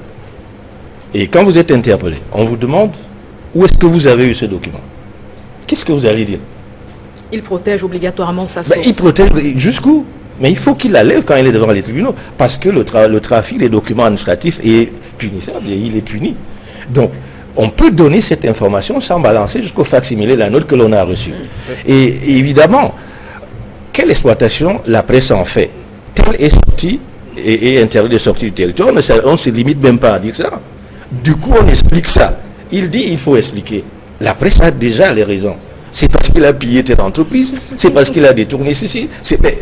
et quand vous êtes interpellé, on vous demande où est-ce que vous avez eu ce document. Qu'est-ce que vous allez dire? Il protège obligatoirement sa source. Il protège jusqu'où? Mais il faut qu'il la lève quand il est devant les tribunaux, parce que le trafic des documents administratifs est punissable et il est puni. Donc, on peut donner cette information sans balancer jusqu'au facsimilé de la note que l'on a reçue. Et évidemment, quelle exploitation la presse en fait? Telle est sortie et interdit de sortie du territoire, on ne se limite même pas à dire ça. Du coup, on explique ça. Il dit il faut expliquer. La presse a déjà les raisons. C'est parce qu'il a pillé telle entreprise, c'est parce qu'il a détourné ceci.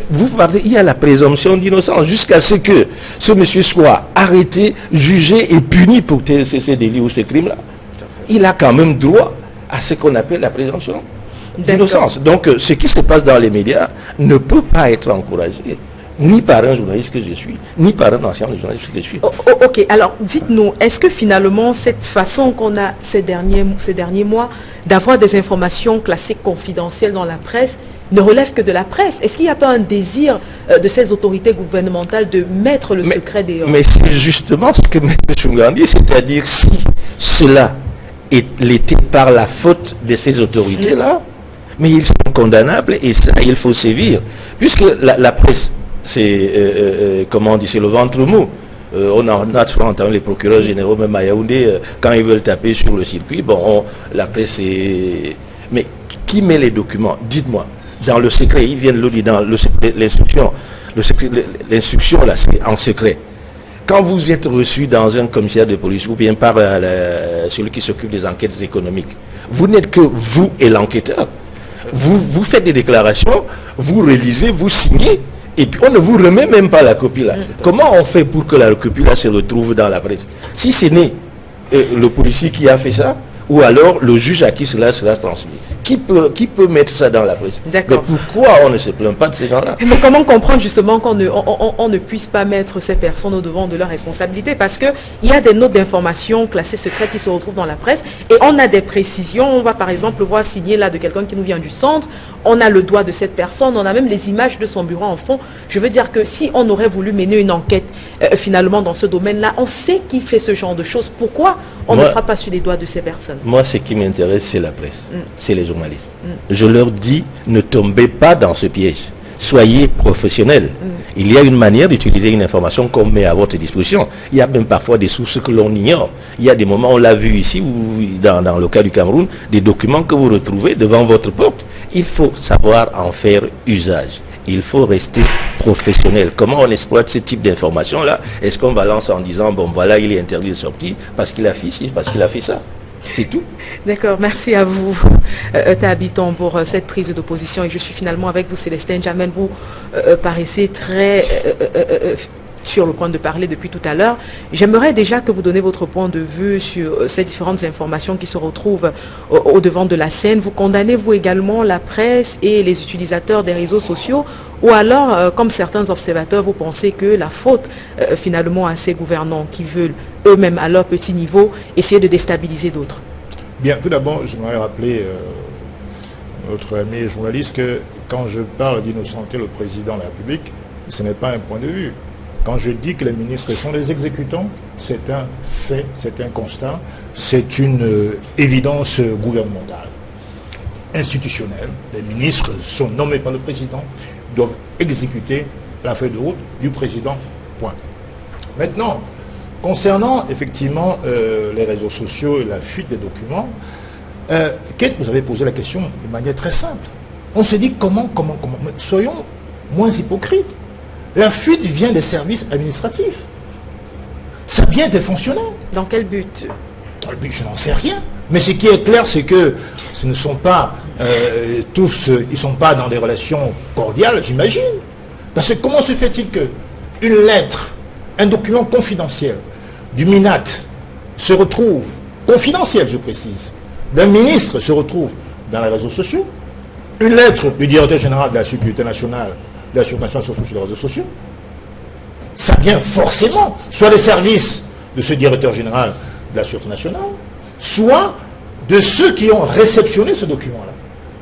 Vous parlez, il y a la présomption d'innocence jusqu'à ce que ce monsieur soit arrêté, jugé et puni pour ces délits ou ces crimes-là. Il a quand même droit à ce qu'on appelle la présomption d'innocence. Donc, ce qui se passe dans les médias ne peut pas être encouragé, ni par un journaliste que je suis, ni par un ancien journaliste que je suis. Ok, alors dites-nous, est-ce que finalement cette façon qu'on a ces derniers mois d'avoir des informations classiques confidentielles dans la presse ne relève que de la presse? Est-ce qu'il n'y a pas un désir de ces autorités gouvernementales de mettre le secret dehors? Mais c'est justement ce que M. Tchunga dit, c'est-à-dire si cela l'était par la faute de ces autorités-là, mais ils sont condamnables et ça, il faut sévir. Puisque la presse, c'est, comment on dit, c'est le ventre mou. On a souvent entendu les procureurs généraux, même à Yaoundé, quand ils veulent taper sur le circuit, la presse est... Mais qui met les documents? Dites-moi. Dans le secret, ils viennent le dire, dans l'instruction, là, c'est en secret. Quand vous êtes reçu dans un commissariat de police ou bien par celui qui s'occupe des enquêtes économiques, vous n'êtes que vous et l'enquêteur. Vous faites des déclarations, vous réalisez, vous signez, et puis on ne vous remet même pas la copie là. Comment on fait pour que la copie là se retrouve dans la presse? Si ce n'est le policier qui a fait ça, ou alors le juge à qui cela sera transmis. Qui peut mettre ça dans la presse? D'accord. Mais pourquoi on ne se plaint pas de ces gens-là? Mais comment comprendre justement qu'on ne puisse pas mettre ces personnes au devant de leurs responsabilités? Parce qu'il y a des notes d'information classées secrètes qui se retrouvent dans la presse et on a des précisions. On va par exemple voir signer là de quelqu'un qui nous vient du centre. On a le doigt de cette personne, on a même les images de son bureau en fond. Je veux dire que si on aurait voulu mener une enquête finalement dans ce domaine-là, on sait qui fait ce genre de choses. Pourquoi on ne fera pas sur les doigts de ces personnes? Moi, ce qui m'intéresse, c'est la presse, c'est les journalistes. Je leur dis, ne tombez pas dans ce piège. Soyez professionnels. Il y a une manière d'utiliser une information qu'on met à votre disposition. Il y a même parfois des sources que l'on ignore. Il y a des moments, on l'a vu ici, dans le cas du Cameroun, des documents que vous retrouvez devant votre porte. Il faut savoir en faire usage. Il faut rester professionnel. Comment on exploite ce type d'informations-là? Est-ce qu'on balance en disant, bon voilà, il est interdit de sortir parce qu'il a fait ci, parce qu'il a fait ça? C'est tout. D'accord, merci à vous, Tahabiton, pour cette prise d'opposition. Et je suis finalement avec vous, Célestin Djamel. Vous paraissez très sur le point de parler depuis tout à l'heure. J'aimerais déjà que vous donniez votre point de vue sur ces différentes informations qui se retrouvent au devant de la scène. Vous condamnez-vous également la presse et les utilisateurs des réseaux sociaux? Ou alors, comme certains observateurs, vous pensez que la faute finalement à ces gouvernants qui veulent eux-mêmes à leur petit niveau essayer de déstabiliser d'autres? Bien, tout d'abord, j'aimerais rappeler notre ami journaliste que quand je parle d'innocenter le président de la République, ce n'est pas un point de vue. Quand je dis que les ministres sont des exécutants, c'est un fait, c'est un constat, c'est une évidence gouvernementale, institutionnelle. Les ministres sont nommés par le président, doivent exécuter la feuille de route du président, point. Maintenant, concernant effectivement les réseaux sociaux et la fuite des documents, Kate, vous avez posé la question de manière très simple. On se dit comment, mais soyons moins hypocrites. La fuite vient des services administratifs. Ça vient des fonctionnaires. Dans quel but? Dans le but, je n'en sais rien. Mais ce qui est clair, c'est que ce ne sont pas tous, ils ne sont pas dans des relations cordiales, j'imagine. Parce que comment se fait-il qu'une lettre, un document confidentiel du MINAT se retrouve, confidentiel je précise, d'un ministre se retrouve dans les réseaux sociaux, une lettre du directeur général de la sécurité nationale, de la sécurité nationale se retrouve sur les réseaux sociaux, ça vient forcément, soit des services de ce directeur général de la sécurité nationale, soit de ceux qui ont réceptionné ce document-là.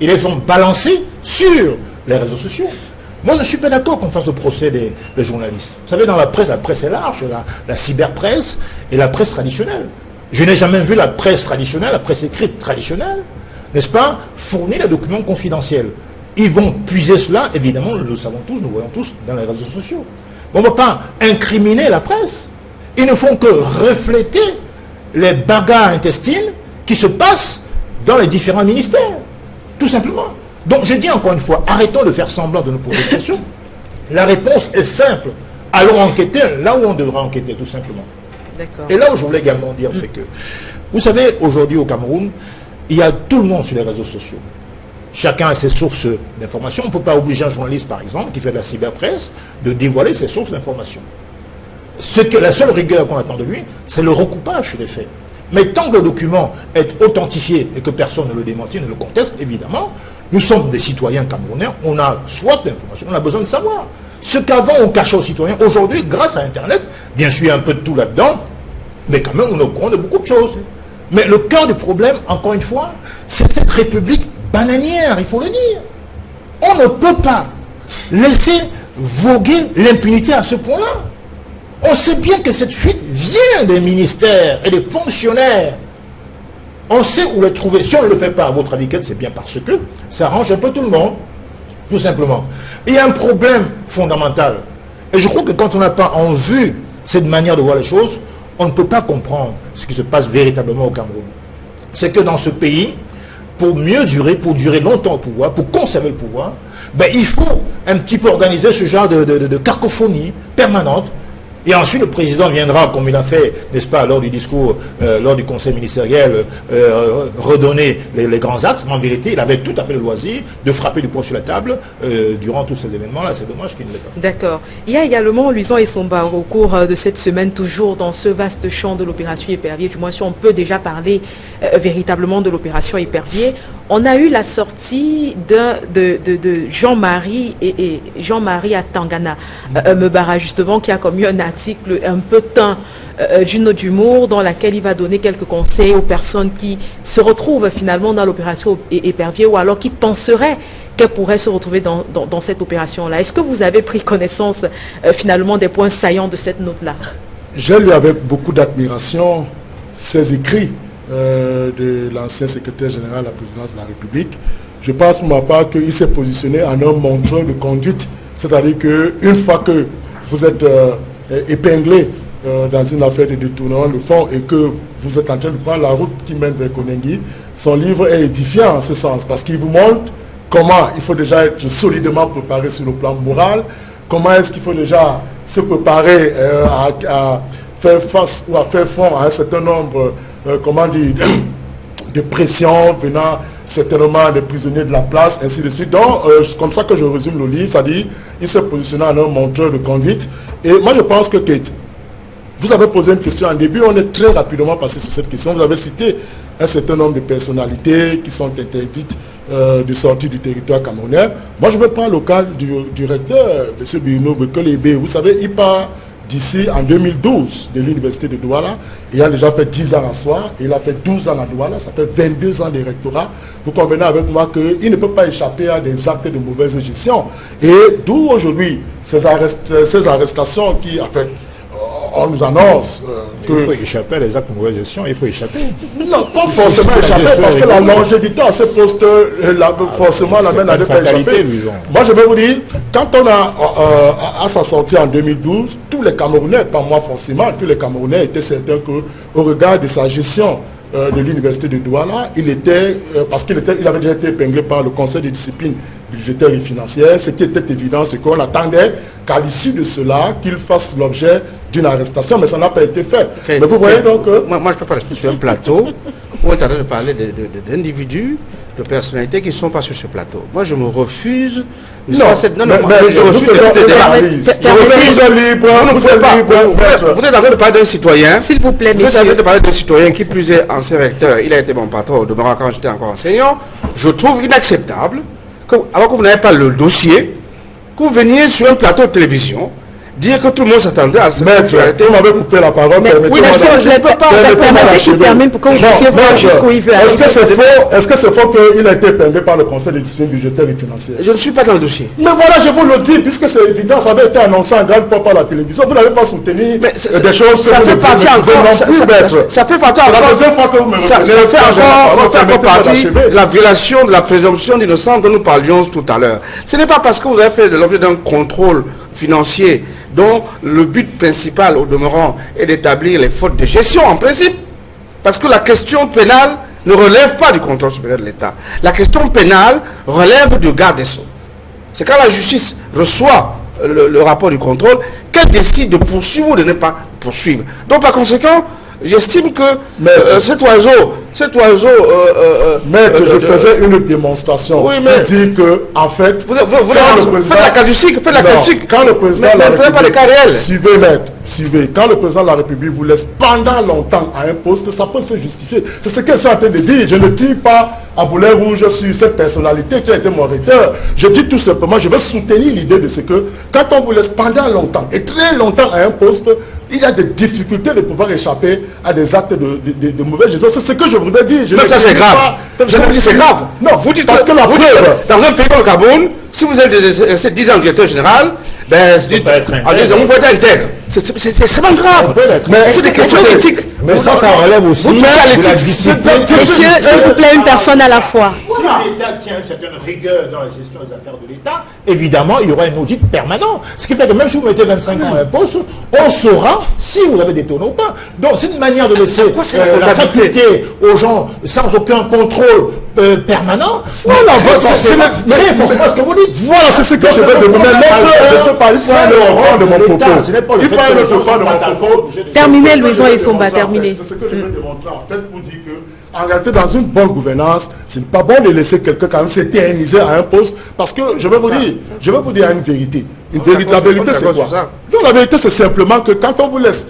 Ils les ont balancés sur les réseaux sociaux. Moi, je ne suis pas d'accord qu'on fasse le procès des journalistes. Vous savez, dans la presse est large, la cyberpresse et la presse traditionnelle. Je n'ai jamais vu la presse traditionnelle, la presse écrite traditionnelle, n'est-ce pas, fournir des documents confidentiels. Ils vont puiser cela, évidemment, nous le savons tous, nous voyons tous, dans les réseaux sociaux. On ne va pas incriminer la presse. Ils ne font que refléter les bagarres intestines qui se passent dans les différents ministères. Tout simplement. Donc je dis encore une fois, arrêtons de faire semblant de nous poser des questions. La réponse est simple. Allons enquêter là où on devra enquêter, tout simplement. Et là où je voulais également dire, c'est que, vous savez, aujourd'hui au Cameroun, il y a tout le monde sur les réseaux sociaux. Chacun a ses sources d'information. On ne peut pas obliger un journaliste, par exemple, qui fait de la cyberpresse, de dévoiler ses sources d'information. La seule rigueur qu'on attend de lui, c'est le recoupage des faits. Mais tant que le document est authentifié et que personne ne le démentit, ne le conteste, évidemment, nous sommes des citoyens camerounais, on a soif d'informations, on a besoin de savoir. Ce qu'avant on cachait aux citoyens, aujourd'hui, grâce à Internet, bien sûr il y a un peu de tout là-dedans, mais quand même on est au courant de beaucoup de choses. Mais le cœur du problème, encore une fois, c'est cette république bananière, il faut le dire. On ne peut pas laisser voguer l'impunité à ce point-là. On sait bien que cette fuite vient des ministères et des fonctionnaires. On sait où le trouver. Si on ne le fait pas, à votre avis, c'est bien parce que ça arrange un peu tout le monde. Tout simplement. Il y a un problème fondamental. Et je crois que quand on n'a pas en vue cette manière de voir les choses, on ne peut pas comprendre ce qui se passe véritablement au Cameroun. C'est que dans ce pays, pour mieux durer, pour durer longtemps au pouvoir, pour conserver le pouvoir, ben, il faut un petit peu organiser ce genre de cacophonie permanente Et ensuite, le président viendra, comme il a fait, n'est-ce pas, lors du discours, lors du conseil ministériel, redonner les grands axes. Mais en vérité, il avait tout à fait le loisir de frapper du poing sur la table durant tous ces événements-là. C'est dommage qu'il ne l'ait pas fait. D'accord. Il y a également Luisan Essomba au cours de cette semaine, toujours dans ce vaste champ de l'opération Épervier, du moins si on peut déjà parler véritablement de l'opération Épervier. On a eu la sortie de Jean-Marie et Jean-Marie à Tangana, Mebara justement, qui a commis un article un peu teint d'une note d'humour dans laquelle il va donner quelques conseils aux personnes qui se retrouvent finalement dans l'opération Épervier ou alors qui penseraient qu'elles pourraient se retrouver dans cette opération-là. Est-ce que vous avez pris connaissance finalement des points saillants de cette note-là? J'ai lu avec beaucoup d'admiration ces écrits de l'ancien secrétaire général de la présidence de la République. Je pense pour ma part qu'il s'est positionné en un montreur de conduite, c'est-à-dire qu'une fois que vous êtes épinglé dans une affaire de détournement de fonds et que vous êtes en train de prendre la route qui mène vers Koningui, son livre est édifiant en ce sens, parce qu'il vous montre comment il faut déjà être solidement préparé sur le plan moral, comment est-ce qu'il faut déjà se préparer à faire face ou à faire front à un certain nombre de pressions venant certainement des prisonniers de la place, ainsi de suite. Donc, c'est comme ça que je résume le livre, c'est-à-dire il s'est positionné en un montreur de conduite. Et moi, je pense que Kate, vous avez posé une question en début, on est très rapidement passé sur cette question. Vous avez cité un certain nombre de personnalités qui sont interdites de sortir du territoire camerounais. Moi, je vais prendre le cas du recteur, M. Bruno Bekelebe. Vous savez, il part d'ici en 2012 de l'université de Douala. Il a déjà fait 10 ans en soi, il a fait 12 ans à Douala, ça fait 22 ans de rectorat. Vous convenez avec moi qu'il ne peut pas échapper à des actes de mauvaise gestion. Et d'où aujourd'hui ces arrestations qui, en fait, on nous annonce que... Il peut échapper à des actes de mauvaise gestion, il peut échapper. Non, pas forcément échapper, parce que la longévité à ces postes, forcément, l'amène à ne pas échapper. Moi, je vais vous dire, quand on a, à sa sortie en 2012, tous les Camerounais, pas moi forcément, tous les Camerounais étaient certains qu'au regard de sa gestion de l'université de Douala, il était, parce qu'il avait déjà été épinglé par le conseil de discipline budgétaire et financière, ce qui était évident, c'est qu'on attendait qu'à l'issue de cela, qu'il fasse l'objet d'une arrestation, mais ça n'a pas été fait. Okay. Mais vous voyez donc... Moi, je ne peux pas rester sur un plateau où on est en train de parler d'individus, de personnalités qui ne sont pas sur ce plateau. Moi, je me refuse... Je refuse Vous êtes en train de parler d'un citoyen. S'il vous plaît, messieurs. Vous êtes en train de parler d'un citoyen qui plus est ancien recteur. Il a été mon patron au demeurant quand j'étais encore enseignant. Je trouve inacceptable que, alors que vous n'avez pas le dossier, que vous veniez sur un plateau de télévision dire que tout le monde s'attendait à cette actualité. Vous m'avez coupé la parole. Oui, je ne peux pas. Permettez qu'il termine pour que vous puissiez voir jusqu'où il veut aller. Est-ce que c'est faux qu'il a été épinglé par le conseil de discipline budgétaire et financière? Je ne suis pas dans le dossier. Mais voilà, je vous le dis, puisque c'est évident, ça avait été annoncé en grande part par la télévision. Vous n'avez pas soutenu des choses que ça fait partie encore. Ça fait partie encore partie de la violation de la présomption d'innocence dont nous parlions tout à l'heure. Ce n'est pas parce que vous avez fait l'objet d'un contrôle financier dont le but principal au demeurant est d'établir les fautes de gestion en principe. Parce que la question pénale ne relève pas du contrôle supérieur de l'État. La question pénale relève du garde des Sceaux. C'est quand la justice reçoit le rapport du contrôle qu'elle décide de poursuivre ou de ne pas poursuivre. Donc par conséquent, j'estime que cet oiseau... Maître, je faisais une démonstration. Oui, mais... dit que, en fait... Faites la casuistique, quand le président de la République... pas les cas réels. Suivez, maître, suivez. Quand le président de la République vous laisse pendant longtemps à un poste, ça peut se justifier. C'est ce que je suis en train de dire. Je ne dis pas à boulet rouge sur cette personnalité qui a été mon recteur. Je dis tout simplement, je veux soutenir l'idée de ce que, quand on vous laisse pendant longtemps, et très longtemps à un poste, il y a des difficultés de pouvoir échapper à des actes de mauvaise gestion. C'est ce que je voudrais dire. Mais ça c'est grave. Je vous dis c'est grave. Non, vous dites parce que la preuve... Dans un pays comme le Cameroun, si vous êtes resté 10 ans directeur général, ben, vous pouvez être intègre. C'est extrêmement grave. Mais c'est des questions éthiques. Mais ça relève aussi de Monsieur, s'il vous plaît, une personne à la fois. Si l'État tient une certaine rigueur dans la gestion des affaires de l'État, évidemment, il y aura un audit permanent. Ce qui fait que même si vous mettez 25 ans à un poste, on saura si vous avez détourné ou pas. Donc, c'est une manière de laisser la faculté aux gens sans aucun contrôle permanent. Voilà, c'est forcément ce que vous dites. Voilà, c'est ce que je veux demander. Je sais pas, il faut aller au rang de mon propos. Il faut aller au rang de mon propos. Terminez, Louison et Somba, terminez. C'est ce que je veux démontrer en fait pour dire que, en réalité, dans une bonne gouvernance, ce n'est pas bon de laisser quelqu'un quand même s'éterniser à un poste, parce que je vais vous dire une vérité. La vérité, c'est quoi? Non, la vérité, c'est simplement que quand on vous laisse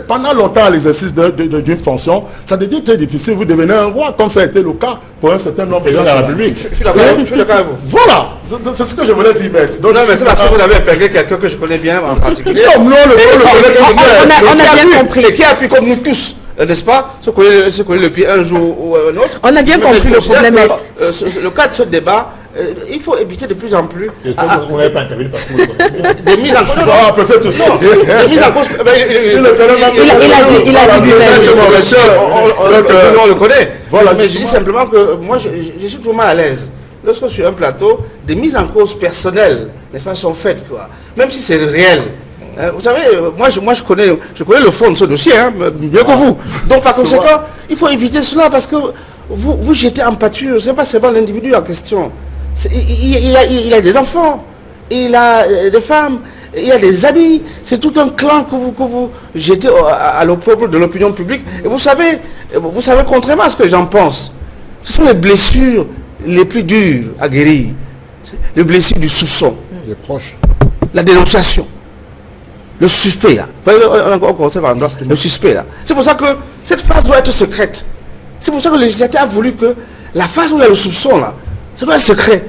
pendant longtemps à l'exercice d'une fonction, ça devient très difficile. Vous devenez un roi, comme ça a été le cas pour un certain nombre de gens de la République. Je suis d'accord avec vous. Voilà, c'est ce que je voulais dire, maître. Non, mais c'est parce que vous avez épinglé quelqu'un que je connais bien en particulier. Non, On a bien compris. Et qui a pu, comme nous tous, n'est-ce pas, se coller le pied un jour ou un autre. On a bien compris le problème. Le cas de ce débat, il faut éviter de plus en plus. J'espère que vous n'avez pas intervenu parce que vous des mises en cause. Ah, peut-être aussi. Des mises en cause. Il a dit on le connaît. Voilà, mais je dis simplement que moi, je suis toujours mal à l'aise. Lorsque je suis sur un plateau, des mises en cause personnelles, n'est-ce pas, sont faites, quoi. Même si c'est réel. Vous savez, moi je connais le fond de ce dossier, hein, mieux que vous. Donc par conséquent, il faut éviter cela parce que vous jetez en pâture. Ce n'est pas seulement l'individu en question. Il a des enfants, il a des femmes, il y a des amis. C'est tout un clan que vous jetez à l'opprobre de l'opinion publique. Et vous savez, contrairement à ce que j'en pense, ce sont les blessures les plus dures à guérir. Les blessures du soupçon. Les proches. La dénonciation. Le suspect là. Le suspect là. C'est pour ça que cette phase doit être secrète. C'est pour ça que le législateur a voulu que la phase où il y a le soupçon là, ça doit être secret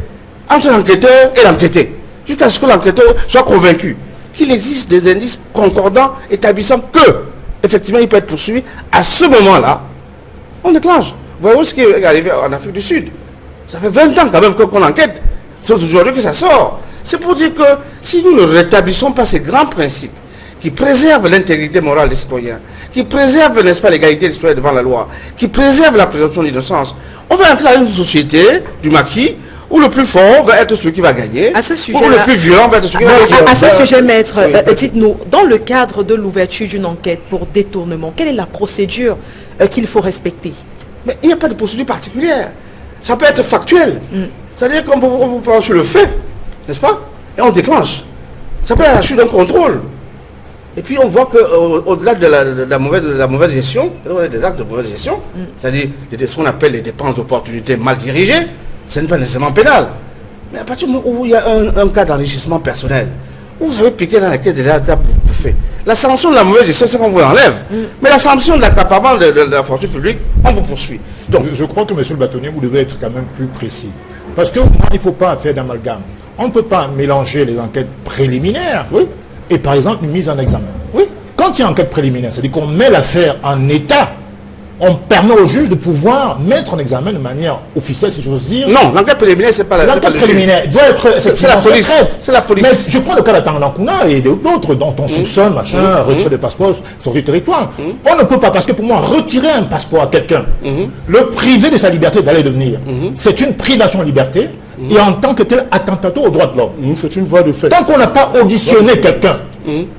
entre l'enquêteur et l'enquêté. Jusqu'à ce que l'enquêteur soit convaincu qu'il existe des indices concordants établissant que, effectivement, il peut être poursuivi. À ce moment-là, on déclenche. Vous voyez ce qui est arrivé en Afrique du Sud. Ça fait 20 ans quand même qu'on enquête. C'est aujourd'hui que ça sort. C'est pour dire que si nous ne rétablissons pas ces grands principes qui préservent l'intégrité morale des citoyens, qui préservent, n'est-ce pas, l'égalité des citoyens devant la loi, qui préservent la présomption d'innocence, on va entrer dans une société du maquis où le plus fort va être celui qui va gagner, à ce sujet où le plus violent va être celui qui va gagner. À ce sujet, maître, dites-nous, dans le cadre de l'ouverture d'une enquête pour détournement, quelle est la procédure qu'il faut respecter? Mais il n'y a pas de procédure particulière. Ça peut être factuel. C'est-à-dire qu'on vous prend sur le fait, n'est-ce pas? Et on déclenche. Ça peut être à la suite d'un contrôle. Et puis on voit qu'au-delà de la mauvaise gestion, des actes de mauvaise gestion, c'est-à-dire ce qu'on appelle les dépenses d'opportunité mal dirigées, ce n'est pas nécessairement pénal. Mais à partir du moment où il y a un cas d'enrichissement personnel, où vous avez piqué dans la caisse de l'État bouffé, la sanction de la mauvaise gestion, c'est qu'on vous enlève. Mais la sanction de l'accaparement de la fortune publique, on vous poursuit. Donc je crois que monsieur le bâtonnier, vous devez être quand même plus précis. Parce que moi, il ne faut pas faire d'amalgame. On ne peut pas mélanger les enquêtes préliminaires et par exemple une mise en examen. Oui. Quand il y a une enquête préliminaire, c'est-à-dire qu'on met l'affaire en état, on permet au juge de pouvoir mettre en examen de manière officielle, si j'ose dire. Non, l'enquête préliminaire, c'est pas la l'enquête préliminaire doit être c'est la police. C'est la police. Mais je prends le cas d'Atangankuna et d'autres dont on soupçonne, machin, retrait des passeports sur le territoire. On ne peut pas, parce que pour moi, retirer un passeport à quelqu'un, le priver de sa liberté d'aller devenir, c'est une privation de liberté et en tant que tel attentatoire aux droits de l'homme. C'est une voie de fait. Tant qu'on n'a pas auditionné quelqu'un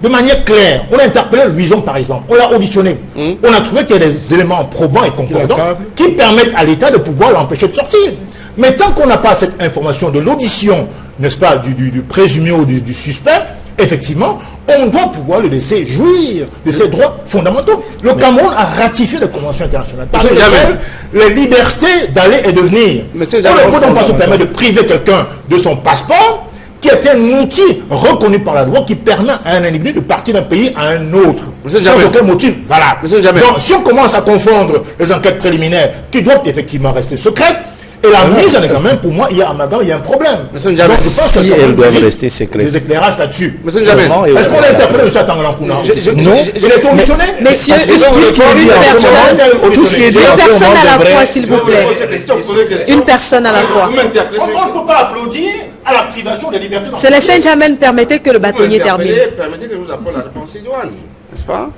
de manière claire, on a interpellé Louison par exemple, on l'a auditionné, on a trouvé qu'il y a des éléments probants et concordants qui permettent à l'État de pouvoir l'empêcher de sortir. Mais tant qu'on n'a pas cette information de l'audition, n'est-ce pas, du présumé ou du suspect, effectivement, on doit pouvoir le laisser jouir de ses droits fondamentaux. Le Cameroun a ratifié des conventions internationales par lesquelles les libertés d'aller et de venir. On ne peut donc pas se permettre de priver quelqu'un de son passeport, qui est un outil reconnu par la loi qui permet à un individu de partir d'un pays à un autre. Sans aucun motif. Voilà. Donc, si on commence à confondre les enquêtes préliminaires qui doivent effectivement rester secrètes, et la mise en examen, pour moi, il y a un problème. Donc je pense si elles doivent rester secrètes. Des éclairages là-dessus. Est-ce qu'on a interpellé le Chatangankuna? Non. Il est auditionné? Messieurs, tout ce qui est dit, une personne à la fois, s'il vous plaît. Une personne à la fois. On ne peut pas applaudir à la privation des libertés. Célestin Jamène, permettez que le bâtonnier termine. Permettez que je vous apporte la réponse idoine, n'est-ce pas?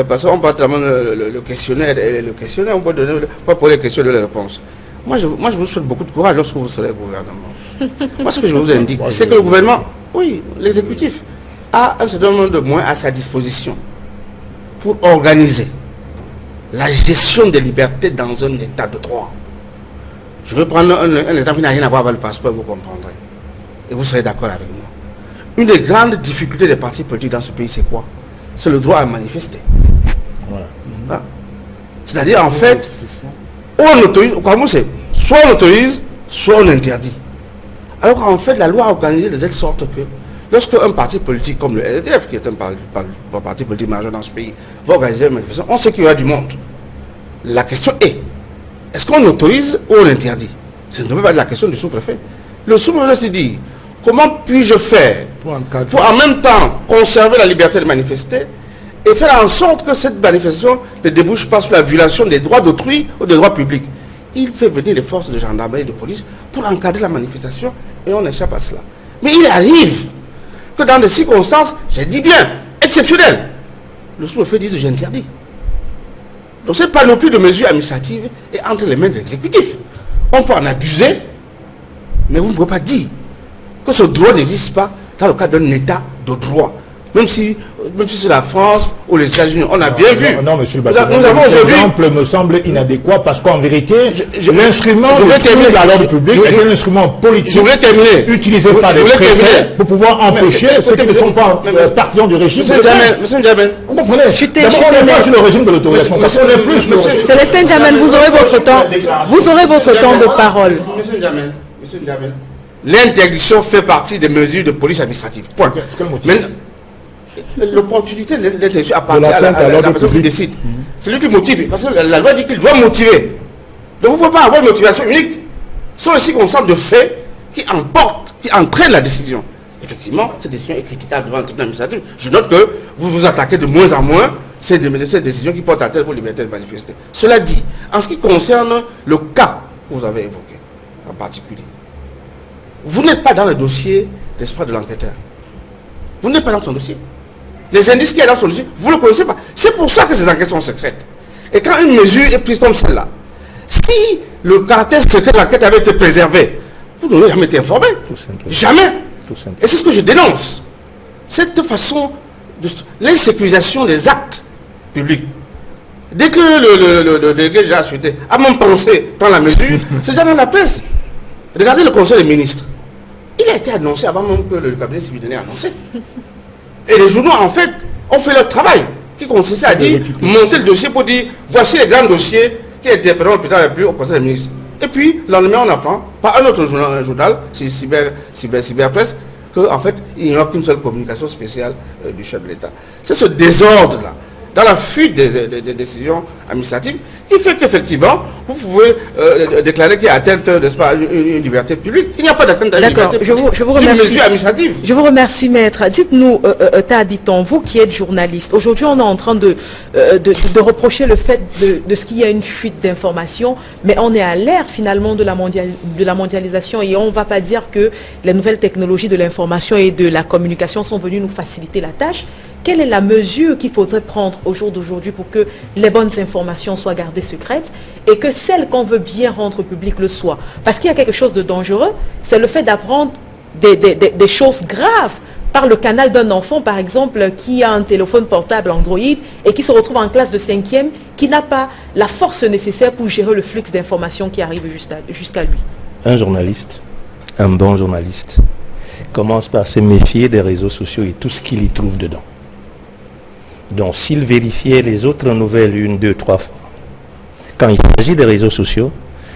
Parce qu'on peut tellement le questionnaire, et le questionnaire, on peut donner, pas pour les questions de les réponses. Moi, je vous souhaite beaucoup de courage lorsque vous serez au gouvernement. Moi, ce que je vous indique, c'est que le gouvernement, oui, l'exécutif, a un certain nombre de moyens à sa disposition pour organiser la gestion des libertés dans un état de droit. Je veux prendre un exemple qui n'a rien à voir avec le passeport, vous comprendrez. Et vous serez d'accord avec moi. Une des grandes difficultés des partis politiques dans ce pays, c'est quoi? C'est le droit à manifester. Voilà. Hein? C'est-à-dire, en fait, on autorise, comment c'est? Soit on autorise, soit on interdit. Alors qu'en fait, la loi a organisé de telle sorte que lorsque un parti politique comme le SDF, qui est un parti politique majeur dans ce pays, va organiser une manifestation, on sait qu'il y aura du monde. La question est-ce qu'on autorise ou on interdit? Ce ne peut pas être la question du sous-préfet. Le sous-préfet se dit, comment puis-je faire pour en même temps conserver la liberté de manifester et faire en sorte que cette manifestation ne débouche pas sur la violation des droits d'autrui ou des droits publics? Il fait venir les forces de gendarmerie et de police pour encadrer la manifestation et on échappe à cela. Mais il arrive que dans des circonstances, j'ai dit bien, exceptionnelles, le sous-préfet dit j'interdis. Donc cette panoplie de mesures administratives est entre les mains de l'exécutif. On peut en abuser, mais vous ne pouvez pas dire que ce droit n'existe pas dans le cadre d'un état de droit. Même si c'est la France ou les États-Unis, on a bien vu. Non, monsieur le nous avons aujourd'hui... L'exemple me semble inadéquat parce qu'en vérité, l'instrument de trouble à l'ordre public est un instrument politique utilisé par les préfets pour pouvoir empêcher ceux qui ne sont pas partisans du régime. Monsieur Ndjamène, vous comprenez? D'abord, on n'est pas sur le régime de l'autorisation. Parce qu'on est plus sur... Célestin Ndjamène, vous aurez votre temps. Vous aurez votre temps de parole. Monsieur Ndjamène, l'interdiction fait partie des mesures de police administrative. Point. L'opportunité de l'interdiction appartient à la personne qui décide. C'est lui qui motive. Parce que la loi dit qu'il doit motiver. Donc vous ne pouvez pas avoir une motivation unique. Ce sont les circonstances de fait qui emportent, qui entraînent la décision. Effectivement, cette décision est critiquable devant le tribunal administratif. Je note que vous vous attaquez de moins en moins ces décisions qui portent atteinte à vos libertés de manifester. Cela dit, en ce qui concerne le cas que vous avez évoqué, en particulier, vous n'êtes pas dans le dossier, n'est-ce pas, de l'enquêteur. Vous n'êtes pas dans son dossier. Les indices qu'il y a dans son dossier, vous ne le connaissez pas. C'est pour ça que ces enquêtes sont secrètes. Et quand une mesure est prise comme celle-là, si le caractère secret de l'enquête avait été préservé, vous n'auriez jamais été informé. Tout simplement. Jamais. Tout simplement. Et c'est ce que je dénonce. Cette façon de l'insécurisation des actes publics. Dès que le délégué déjà souhaité a même pensé prendre la mesure, c'est déjà dans la presse. Regardez le conseil des ministres. Il a été annoncé avant même que le cabinet civil n'ait annoncé. Et les journaux, en fait, ont fait leur travail, qui consistait à dire, monter le dossier pour dire, voici les grands dossiers qui interpelleront le président de la République au conseil des ministres. Et puis, le lendemain, on apprend, par un autre journal, c'est Cyberpresse, qu'en fait, il n'y a qu'une seule communication spéciale du chef de l'État. C'est ce désordre-là, dans la fuite des décisions administratives, qui fait qu'effectivement, vous pouvez déclarer qu'il y a atteinte, n'est-ce pas, une liberté publique. Il n'y a pas d'atteinte à la liberté publique. D'accord, je vous remercie. C'est une mesure administrative. Je vous remercie, maître. Dites-nous, Habitant, vous qui êtes journaliste, aujourd'hui on est en train de reprocher le fait de ce qu'il y a une fuite d'informations, mais on est à l'ère finalement de la mondialisation et on ne va pas dire que les nouvelles technologies de l'information et de la communication sont venues nous faciliter la tâche. Quelle est la mesure qu'il faudrait prendre au jour d'aujourd'hui pour que les bonnes informations soient gardées secrètes et que celles qu'on veut bien rendre publiques le soient? Parce qu'il y a quelque chose de dangereux, c'est le fait d'apprendre des choses graves par le canal d'un enfant, par exemple, qui a un téléphone portable Android et qui se retrouve en classe de 5e, qui n'a pas la force nécessaire pour gérer le flux d'informations qui arrive jusqu'à lui. Un journaliste, un bon journaliste, commence par se méfier des réseaux sociaux et tout ce qu'il y trouve dedans. Donc, s'il vérifiait les autres nouvelles 1, 2, 3 fois, quand il s'agit des réseaux sociaux,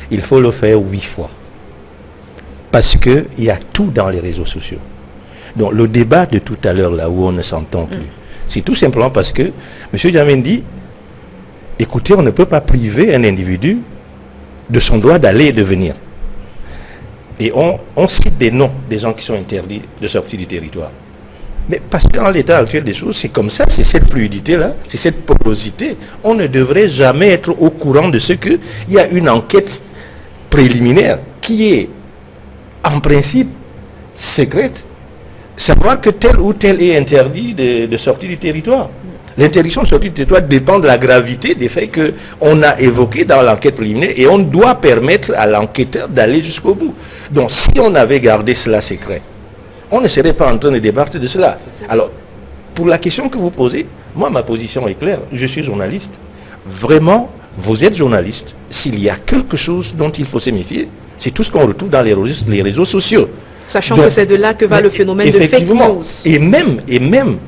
il faut le faire 8 fois. Parce qu'il y a tout dans les réseaux sociaux. Donc, le débat de tout à l'heure, là où on ne s'entend plus, c'est tout simplement parce que M. Ndjamène dit, écoutez, on ne peut pas priver un individu de son droit d'aller et de venir. Et on cite des noms des gens qui sont interdits de sortir du territoire. Mais parce que dans l'état actuel des choses, c'est comme ça, c'est cette fluidité-là, c'est cette porosité. On ne devrait jamais être au courant de ce qu'il y a une enquête préliminaire qui est, en principe, secrète. Savoir que tel ou tel est interdit de sortir du territoire. L'interdiction de sortir du territoire dépend de la gravité des faits qu'on a évoqués dans l'enquête préliminaire et on doit permettre à l'enquêteur d'aller jusqu'au bout. Donc si on avait gardé cela secret, on ne serait pas en train de débattre de cela. Alors, pour la question que vous posez, moi, ma position est claire. Je suis journaliste. Vraiment, vous êtes journaliste, s'il y a quelque chose dont il faut se méfier, c'est tout ce qu'on retrouve dans les réseaux sociaux. Sachant Donc, que c'est de là que va le phénomène de fake effectivement, news. Et même,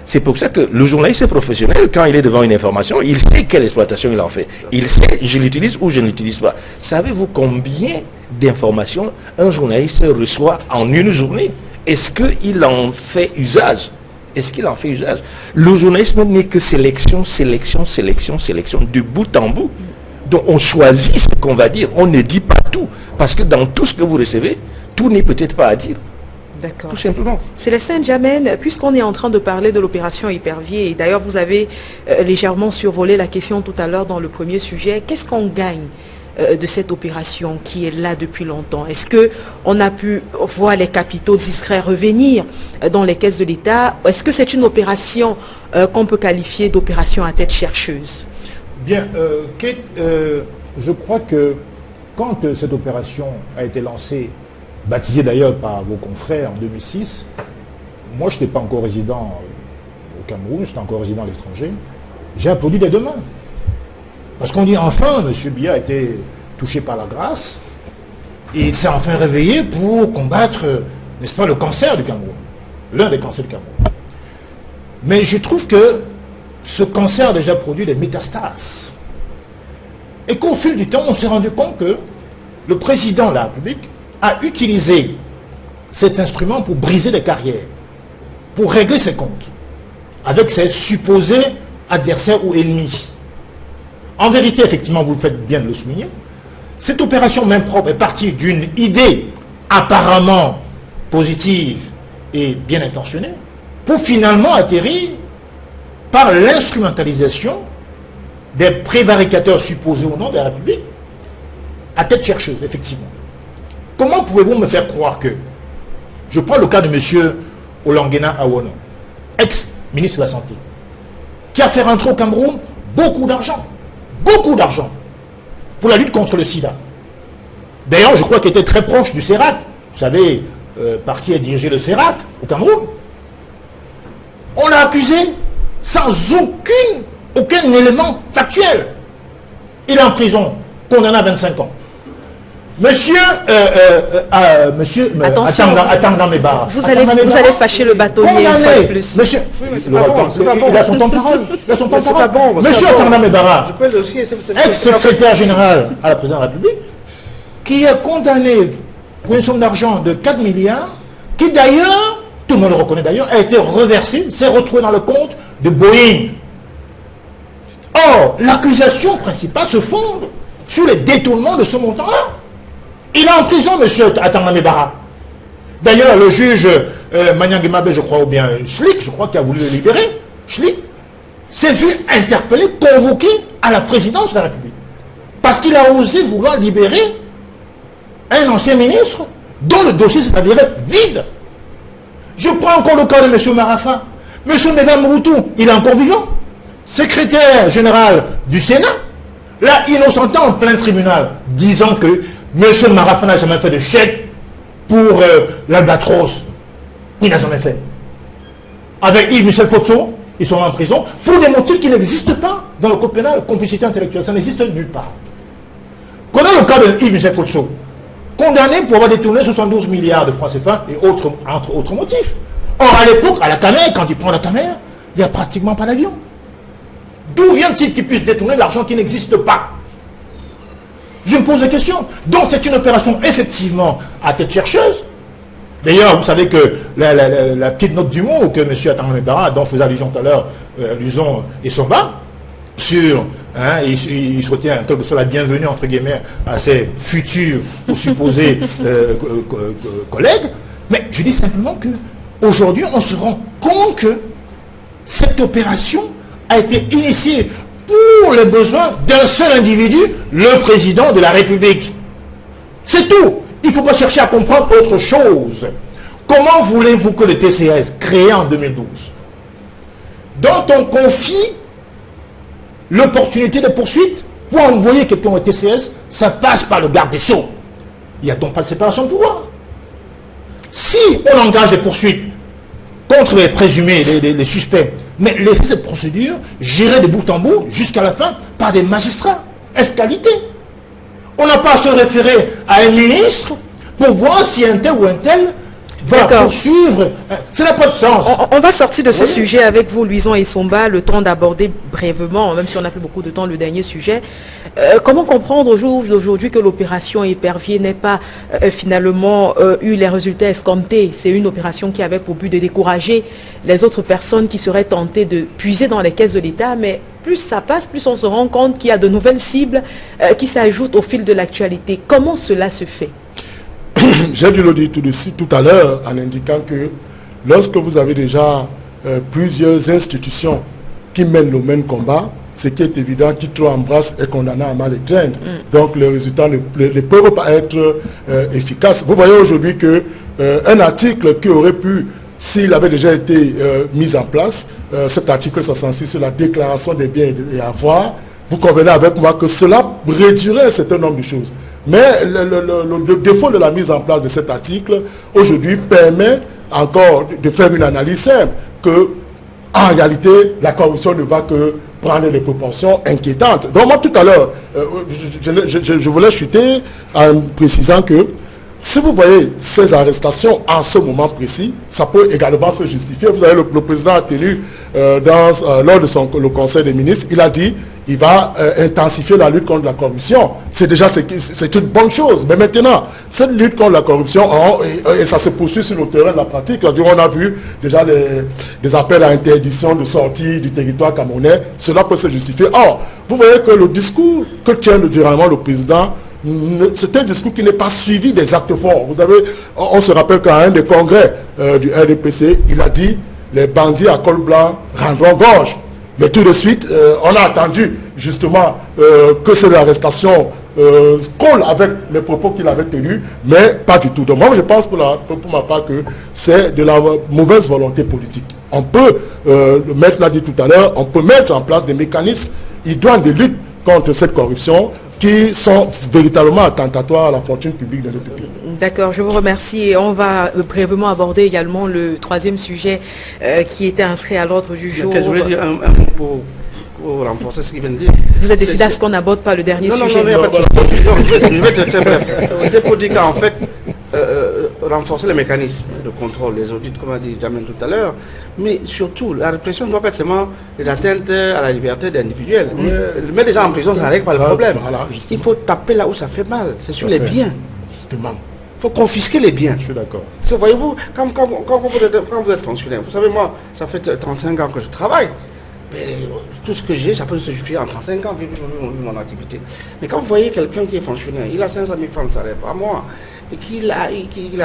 c'est pour ça que le journaliste professionnel, quand il est devant une information, il sait quelle exploitation il en fait. Il sait, je l'utilise ou je ne l'utilise pas. Savez-vous combien d'informations un journaliste reçoit en une journée? Est-ce qu'il en fait usage? Est-ce qu'il en fait usage? Le journalisme n'est que sélection, de bout en bout. Donc on choisit ce qu'on va dire. On ne dit pas tout. Parce que dans tout ce que vous recevez, tout n'est peut-être pas à dire. D'accord. Tout simplement. Célestin Djamène, puisqu'on est en train de parler de l'opération Épervier, et d'ailleurs vous avez légèrement survolé la question tout à l'heure dans le premier sujet, qu'est-ce qu'on gagne de cette opération qui est là depuis longtemps? Est-ce qu'on a pu voir les capitaux discrets revenir dans les caisses de l'État? Est-ce que c'est une opération qu'on peut qualifier d'opération à tête chercheuse? Bien, Kate, je crois que quand cette opération a été lancée, baptisée d'ailleurs par vos confrères en 2006, moi je n'étais pas encore résident au Cameroun, j'étais encore résident à l'étranger, j'ai applaudi des deux mains. Parce qu'on dit enfin, M. Biya a été touché par la grâce, et il s'est enfin réveillé pour combattre, n'est-ce pas, le cancer du Cameroun, l'un des cancers du Cameroun. Mais je trouve que ce cancer a déjà produit des métastases. Et qu'au fil du temps, on s'est rendu compte que le président de la République a utilisé cet instrument pour briser les carrières, pour régler ses comptes avec ses supposés adversaires ou ennemis. En vérité, effectivement, vous faites bien de le souligner, cette opération main propre est partie d'une idée apparemment positive et bien intentionnée pour finalement atterrir par l'instrumentalisation des prévaricateurs supposés au nom de la République à tête chercheuse, effectivement. Comment pouvez-vous me faire croire que, je prends le cas de M. Olanguena Awono, ex-ministre de la Santé, qui a fait rentrer au Cameroun beaucoup d'argent pour la lutte contre le sida. D'ailleurs, je crois qu'il était très proche du CERAC. Vous savez par qui est dirigé le CERAC au Cameroun. On l'a accusé sans aucun élément factuel. Il est en prison, condamné à 25 ans. Monsieur attention, attends mes barres. Vous allez fâcher le bâtonnier une fois de plus. Monsieur, oui, mais c'est pas bon, c'est pas bon. Il a son temps de parole. C'est pas bon. Monsieur Atanga Mebara, Je peux le dossier. ex-secrétaire général à la présidence de la République, qui est condamné pour une somme d'argent de 4 milliards, qui d'ailleurs, tout le monde le reconnaît d'ailleurs, a été reversé, s'est retrouvé dans le compte de Boeing. Or, l'accusation principale se fonde sur les détournements de ce montant-là. Il est en prison, monsieur Atanga Mebara. D'ailleurs, le juge Manyangemabe, je crois, ou bien Schlick, je crois, qui a voulu le libérer, Schlick, s'est vu interpellé, convoqué à la présidence de la République. Parce qu'il a osé vouloir libérer un ancien ministre dont le dossier s'est avéré vide. Je prends encore le cas de M. Marafa. M. Neva Mouroutou, il est encore vivant. Secrétaire général du Sénat, l'a innocenté en plein tribunal, disant que M. Marafa n'a jamais fait de chèque pour l'Albatros. Il n'a jamais fait. Avec Yves Michel Fotso, ils sont en prison pour des motifs qui n'existent pas dans le code pénal, complicité intellectuelle. Ça n'existe nulle part. Prenons le cas de Yves Michel Fotso, condamné pour avoir détourné 72 milliards de francs CFA et entre autres motifs. Or, à l'époque, à la caméra, quand il prend la caméra, il n'y a pratiquement pas d'avion. D'où vient-il qu'il puisse détourner l'argent qui n'existe pas? Je me pose des questions. Donc c'est une opération effectivement à tête chercheuse. D'ailleurs, vous savez que la petite note d'humour que M. Atanga Mebara, dont faisait allusion tout à l'heure, Luzon et Somba, sur, il souhaitait un truc sur la bienvenue, entre guillemets, à ses futurs ou supposés collègues. Mais je dis simplement que aujourd'hui, on se rend compte que cette opération a été initiée pour les besoins d'un seul individu, le président de la République. C'est tout. Il ne faut pas chercher à comprendre autre chose. Comment voulez-vous que le TCS, créé en 2012, dont on confie l'opportunité de poursuite pour envoyer quelqu'un au TCS, ça passe par le garde des Sceaux. Il n'y a donc pas de séparation de pouvoir. Si on engage des poursuites contre les présumés, les suspects, mais laisser cette procédure gérer de bout en bout jusqu'à la fin par des magistrats. escalité. On n'a pas à se référer à un ministre pour voir si un tel ou un tel va poursuivre. Ça n'a pas de sens. On va sortir de ce sujet avec vous, Louison et Somba, le temps d'aborder brièvement, même si on n'a plus beaucoup de temps, le dernier sujet. Comment comprendre au jour d'aujourd'hui que l'opération Épervier n'ait pas finalement eu les résultats escomptés? C'est une opération qui avait pour but de décourager les autres personnes qui seraient tentées de puiser dans les caisses de l'État, mais plus ça passe, plus on se rend compte qu'il y a de nouvelles cibles qui s'ajoutent au fil de l'actualité. Comment cela se fait? J'ai dû le dire tout à l'heure en indiquant que lorsque vous avez déjà plusieurs institutions qui mènent le même combat, ce qui est évident, qui trop embrasse est condamné à mal étreindre. Donc le résultat ne peut pas être efficace. Vous voyez aujourd'hui qu'un article qui aurait pu, s'il avait déjà été mis en place, cet article 66 sur la déclaration des biens et avoirs, vous convenez avec moi que cela réduirait un certain nombre de choses. Mais le défaut de la mise en place de cet article, aujourd'hui, permet encore de faire une analyse simple, que en réalité, la corruption ne va que prendre des proportions inquiétantes. Donc moi, tout à l'heure, je voulais chuter en précisant que si vous voyez ces arrestations en ce moment précis, ça peut également se justifier. Vous avez le président a tenu lors de le Conseil des ministres, il a dit il va intensifier la lutte contre la corruption. C'est déjà c'est une bonne chose. Mais maintenant, cette lutte contre la corruption, et ça se poursuit sur le terrain de la pratique. On a vu déjà des appels à interdiction de sortie du territoire camerounais. Cela peut se justifier. Or, vous voyez que le discours que tient généralement le président, c'est un discours qui n'est pas suivi des actes forts. On se rappelle qu'à un des congrès du RDPC, il a dit les bandits à col blanc rendront gorge. Mais tout de suite, on a attendu justement que ces arrestations collent avec les propos qu'il avait tenus, mais pas du tout. Donc moi, je pense pour ma part que c'est de la mauvaise volonté politique. On peut, le maître l'a dit tout à l'heure, on peut mettre en place des mécanismes idoines de lutte contre cette corruption qui sont véritablement attentatoires à la fortune publique de notre pays. D'accord, je vous remercie. Et on va brièvement aborder également le troisième sujet qui était inscrit à l'ordre du jour. Je voulais dire un mot pour renforcer ce qu'il vient de dire. Vous êtes décidé à ce qu'on n'aborde pas le dernier sujet? Non, il n'y a pas de souci. Je vais être très bref. C'était pour dire qu'en fait, renforcer les mécanismes de contrôle, les audits, comme a dit Jamel tout à l'heure, mais surtout, la répression ne doit pas être seulement les atteintes à la liberté individuelle. Mettre des gens en prison, ça ne règle pas le problème. Voilà, il faut taper là où ça fait mal, c'est sur les biens. Justement. Il faut confisquer les biens. Je suis d'accord. Voyez-vous, quand vous êtes fonctionnaire, vous savez, moi, ça fait 35 ans que je travaille. Mais tout ce que j'ai, ça peut se justifier en 35 ans, vu mon activité. Mais quand vous voyez quelqu'un qui est fonctionnaire, il a 500 000 francs de salaire par mois, et qu'il a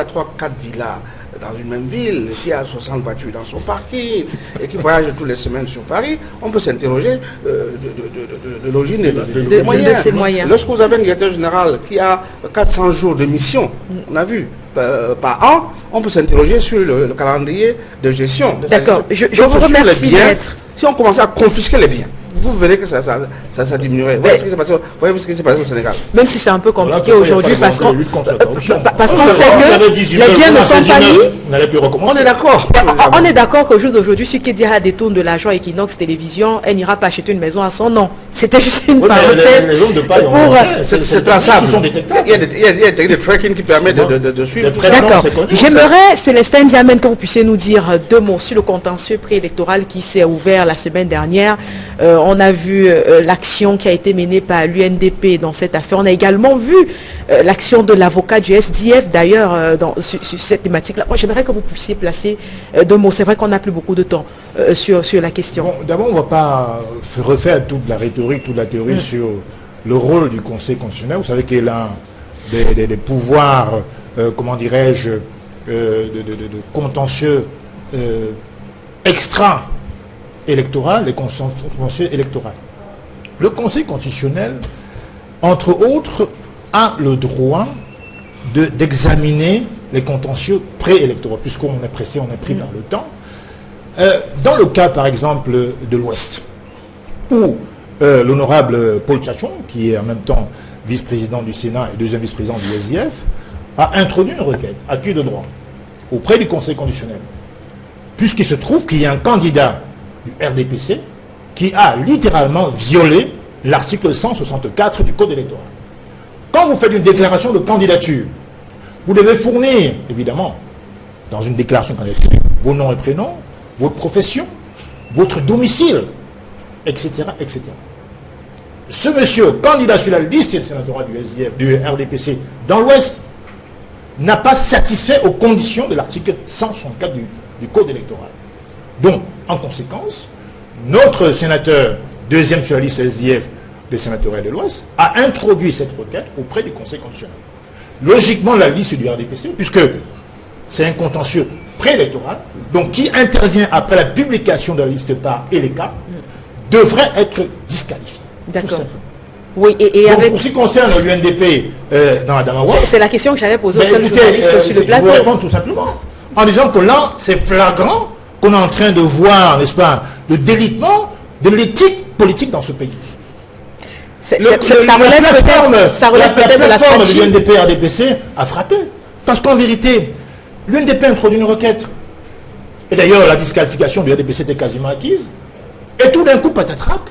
3-4 villas dans une même ville, qui a 60 voitures dans son parking, et qui voyage toutes les semaines sur Paris, on peut s'interroger de l'origine des moyens. Lorsque vous avez un directeur général qui a 400 jours de mission, on a vu, par an, on peut s'interroger sur le calendrier de gestion. D'accord, je vous remercie, maître. Si on commençait à confisquer les biens, vous verrez que ça diminuerait. Voyez ce qui s'est passé au Sénégal. Même si c'est un peu compliqué aujourd'hui parce qu'on sait que les biens ne sont pas mis. On est d'accord. On est d'accord qu'au jour d'aujourd'hui, celui qui dira détourne de l'argent à Equinox Télévision, elle n'ira pas acheter une maison à son nom. C'était juste une parenthèse. C'est traçable. Il y a des techniques de tracking qui permettent de suivre. D'accord. J'aimerais, Célestin Diamène, que vous puissiez nous dire 2 mots sur le contentieux préélectoral qui s'est ouvert la semaine dernière. On a vu l'action qui a été menée par l'UNDP dans cette affaire. On a également vu l'action de l'avocat du SDF d'ailleurs sur cette thématique-là. Moi, j'aimerais que vous puissiez placer 2 mots. C'est vrai qu'on n'a plus beaucoup de temps sur la question. Bon, d'abord, on ne va pas refaire toute la rhétorique, toute la théorie sur le rôle du Conseil constitutionnel. Vous savez qu'il a des pouvoirs, comment dirais-je, de contentieux extra-électoral et contentieux électoral. Le Conseil constitutionnel, entre autres, a le droit d'examiner les contentieux préélectoraux, puisqu'on est pressé, on est pris dans le temps. Dans le cas, par exemple, de l'Ouest, où l'honorable Paul Tchachon, qui est en même temps vice-président du Sénat et deuxième vice-président du SDF, a introduit une requête à qui de droit auprès du Conseil constitutionnel, puisqu'il se trouve qu'il y a un candidat du RDPC qui a littéralement violé l'article 164 du Code électoral. Quand vous faites une déclaration de candidature, vous devez fournir, évidemment, dans une déclaration de candidature, vos noms et prénoms, votre profession, votre domicile, etc., etc. Ce monsieur, candidat sur la liste sénatoriale du SDF, du RDPC, dans l'Ouest, n'a pas satisfait aux conditions de l'article 164 du Code électoral. Donc, en conséquence, notre sénateur, deuxième sur la liste SDF des sénatoriales de l'Ouest, a introduit cette requête auprès du Conseil constitutionnel. Logiquement, la liste du RDPC, puisque c'est un contentieux préélectoral, donc qui intervient après la publication de la liste par ELECA, devrait être disqualifié. D'accord. Oui, et donc, avec... pour ce qui concerne l'UNDP dans la Damawa, c'est la question que j'allais poser au seul journaliste sur le je plateau. vous réponds tout simplement en disant que là, c'est flagrant qu'on est en train de voir, n'est-ce pas, le délitement de l'éthique politique dans ce pays. Ça relève peut-être de la stratégie. de l'UNDP RDPC a frappé. Parce qu'en vérité, l'UNDP introduit une requête. Et d'ailleurs, la disqualification du RDPC était quasiment acquise. Et tout d'un coup, patatrac,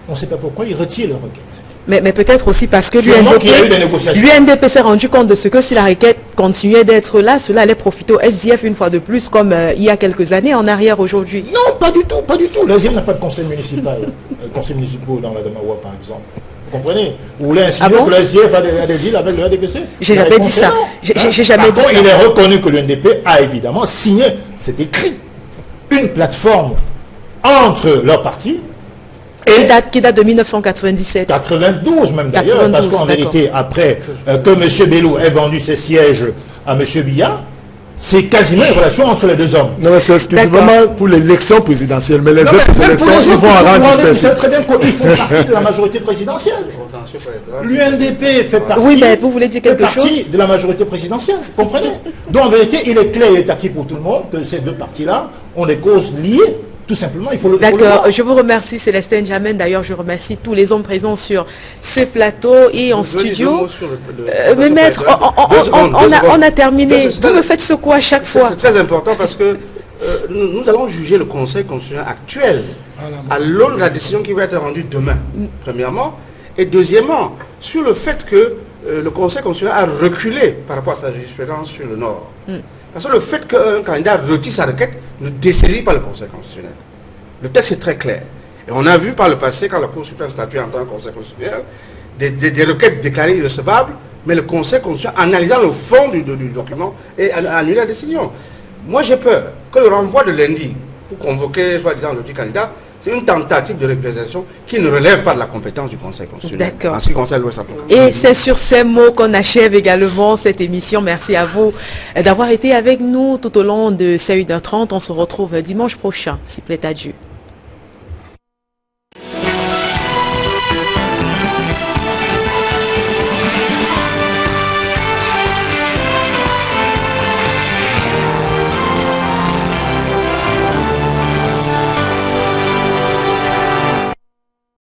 on ne sait pas pourquoi, il retire la requête. Mais peut-être aussi parce que l'UNDP s'est rendu compte de ce que si la requête continuait d'être là, cela allait profiter au SDF une fois de plus, comme il y a quelques années en arrière aujourd'hui. Non, pas du tout, pas du tout. Le SDF n'a pas de conseil municipal, conseil municipal dans la Damawa par exemple. Vous comprenez? Vous voulez insinuer que le SDF a des deals avec le RDPC? J'ai jamais dit ça. J'ai jamais dit ça. Il est reconnu que l'UNDP a évidemment signé, c'est écrit, une plateforme entre leurs partis. Qui date de 1997. 92 même d'ailleurs, parce qu'en vérité, après que M. Bello ait vendu ses sièges à M. Biya, c'est quasiment une relation entre les deux hommes. Non, mais c'est exclusivement pour l'élection présidentielle, mais les autres élections, ils vont en rendre dispensés. C'est très bien qu'il faut partie de la majorité présidentielle. L'UNDP fait partie, oui, mais vous voulez dire quelque chose de la majorité présidentielle, vous comprenez? Donc en vérité, il est clair et est acquis pour tout le monde que ces deux partis-là ont des causes liées. Tout simplement, il faut le D'accord, je vous remercie Célestin Jamen. D'ailleurs, je remercie tous les hommes présents sur ce plateau et en studio. Mais maître, on a terminé. Vous me faites ce quoi à chaque fois? C'est très important parce que nous allons juger le Conseil constitutionnel actuel à l'aune de la décision qui va être rendue demain, premièrement. Et deuxièmement, sur le fait que le Conseil constitutionnel a reculé par rapport à sa jurisprudence sur le Nord. Parce que le fait qu'un candidat retire sa requête ne dessaisit pas le Conseil constitutionnel. Le texte est très clair. Et on a vu par le passé, quand la Cour suprême statue en tant que Conseil constitutionnel, des requêtes déclarées irrecevables, mais le Conseil constitutionnel, analysant le fond du document, et annule la décision. Moi, j'ai peur que le renvoi de lundi, pour convoquer, soi-disant, le candidat, c'est une tentative de régularisation qui ne relève pas de la compétence du Conseil constitutionnel. D'accord. En ce qui concerne l'Ouest. Et c'est sur ces mots qu'on achève également cette émission. Merci à vous d'avoir été avec nous tout au long de ces 1h30. On se retrouve dimanche prochain, s'il plaît à Dieu.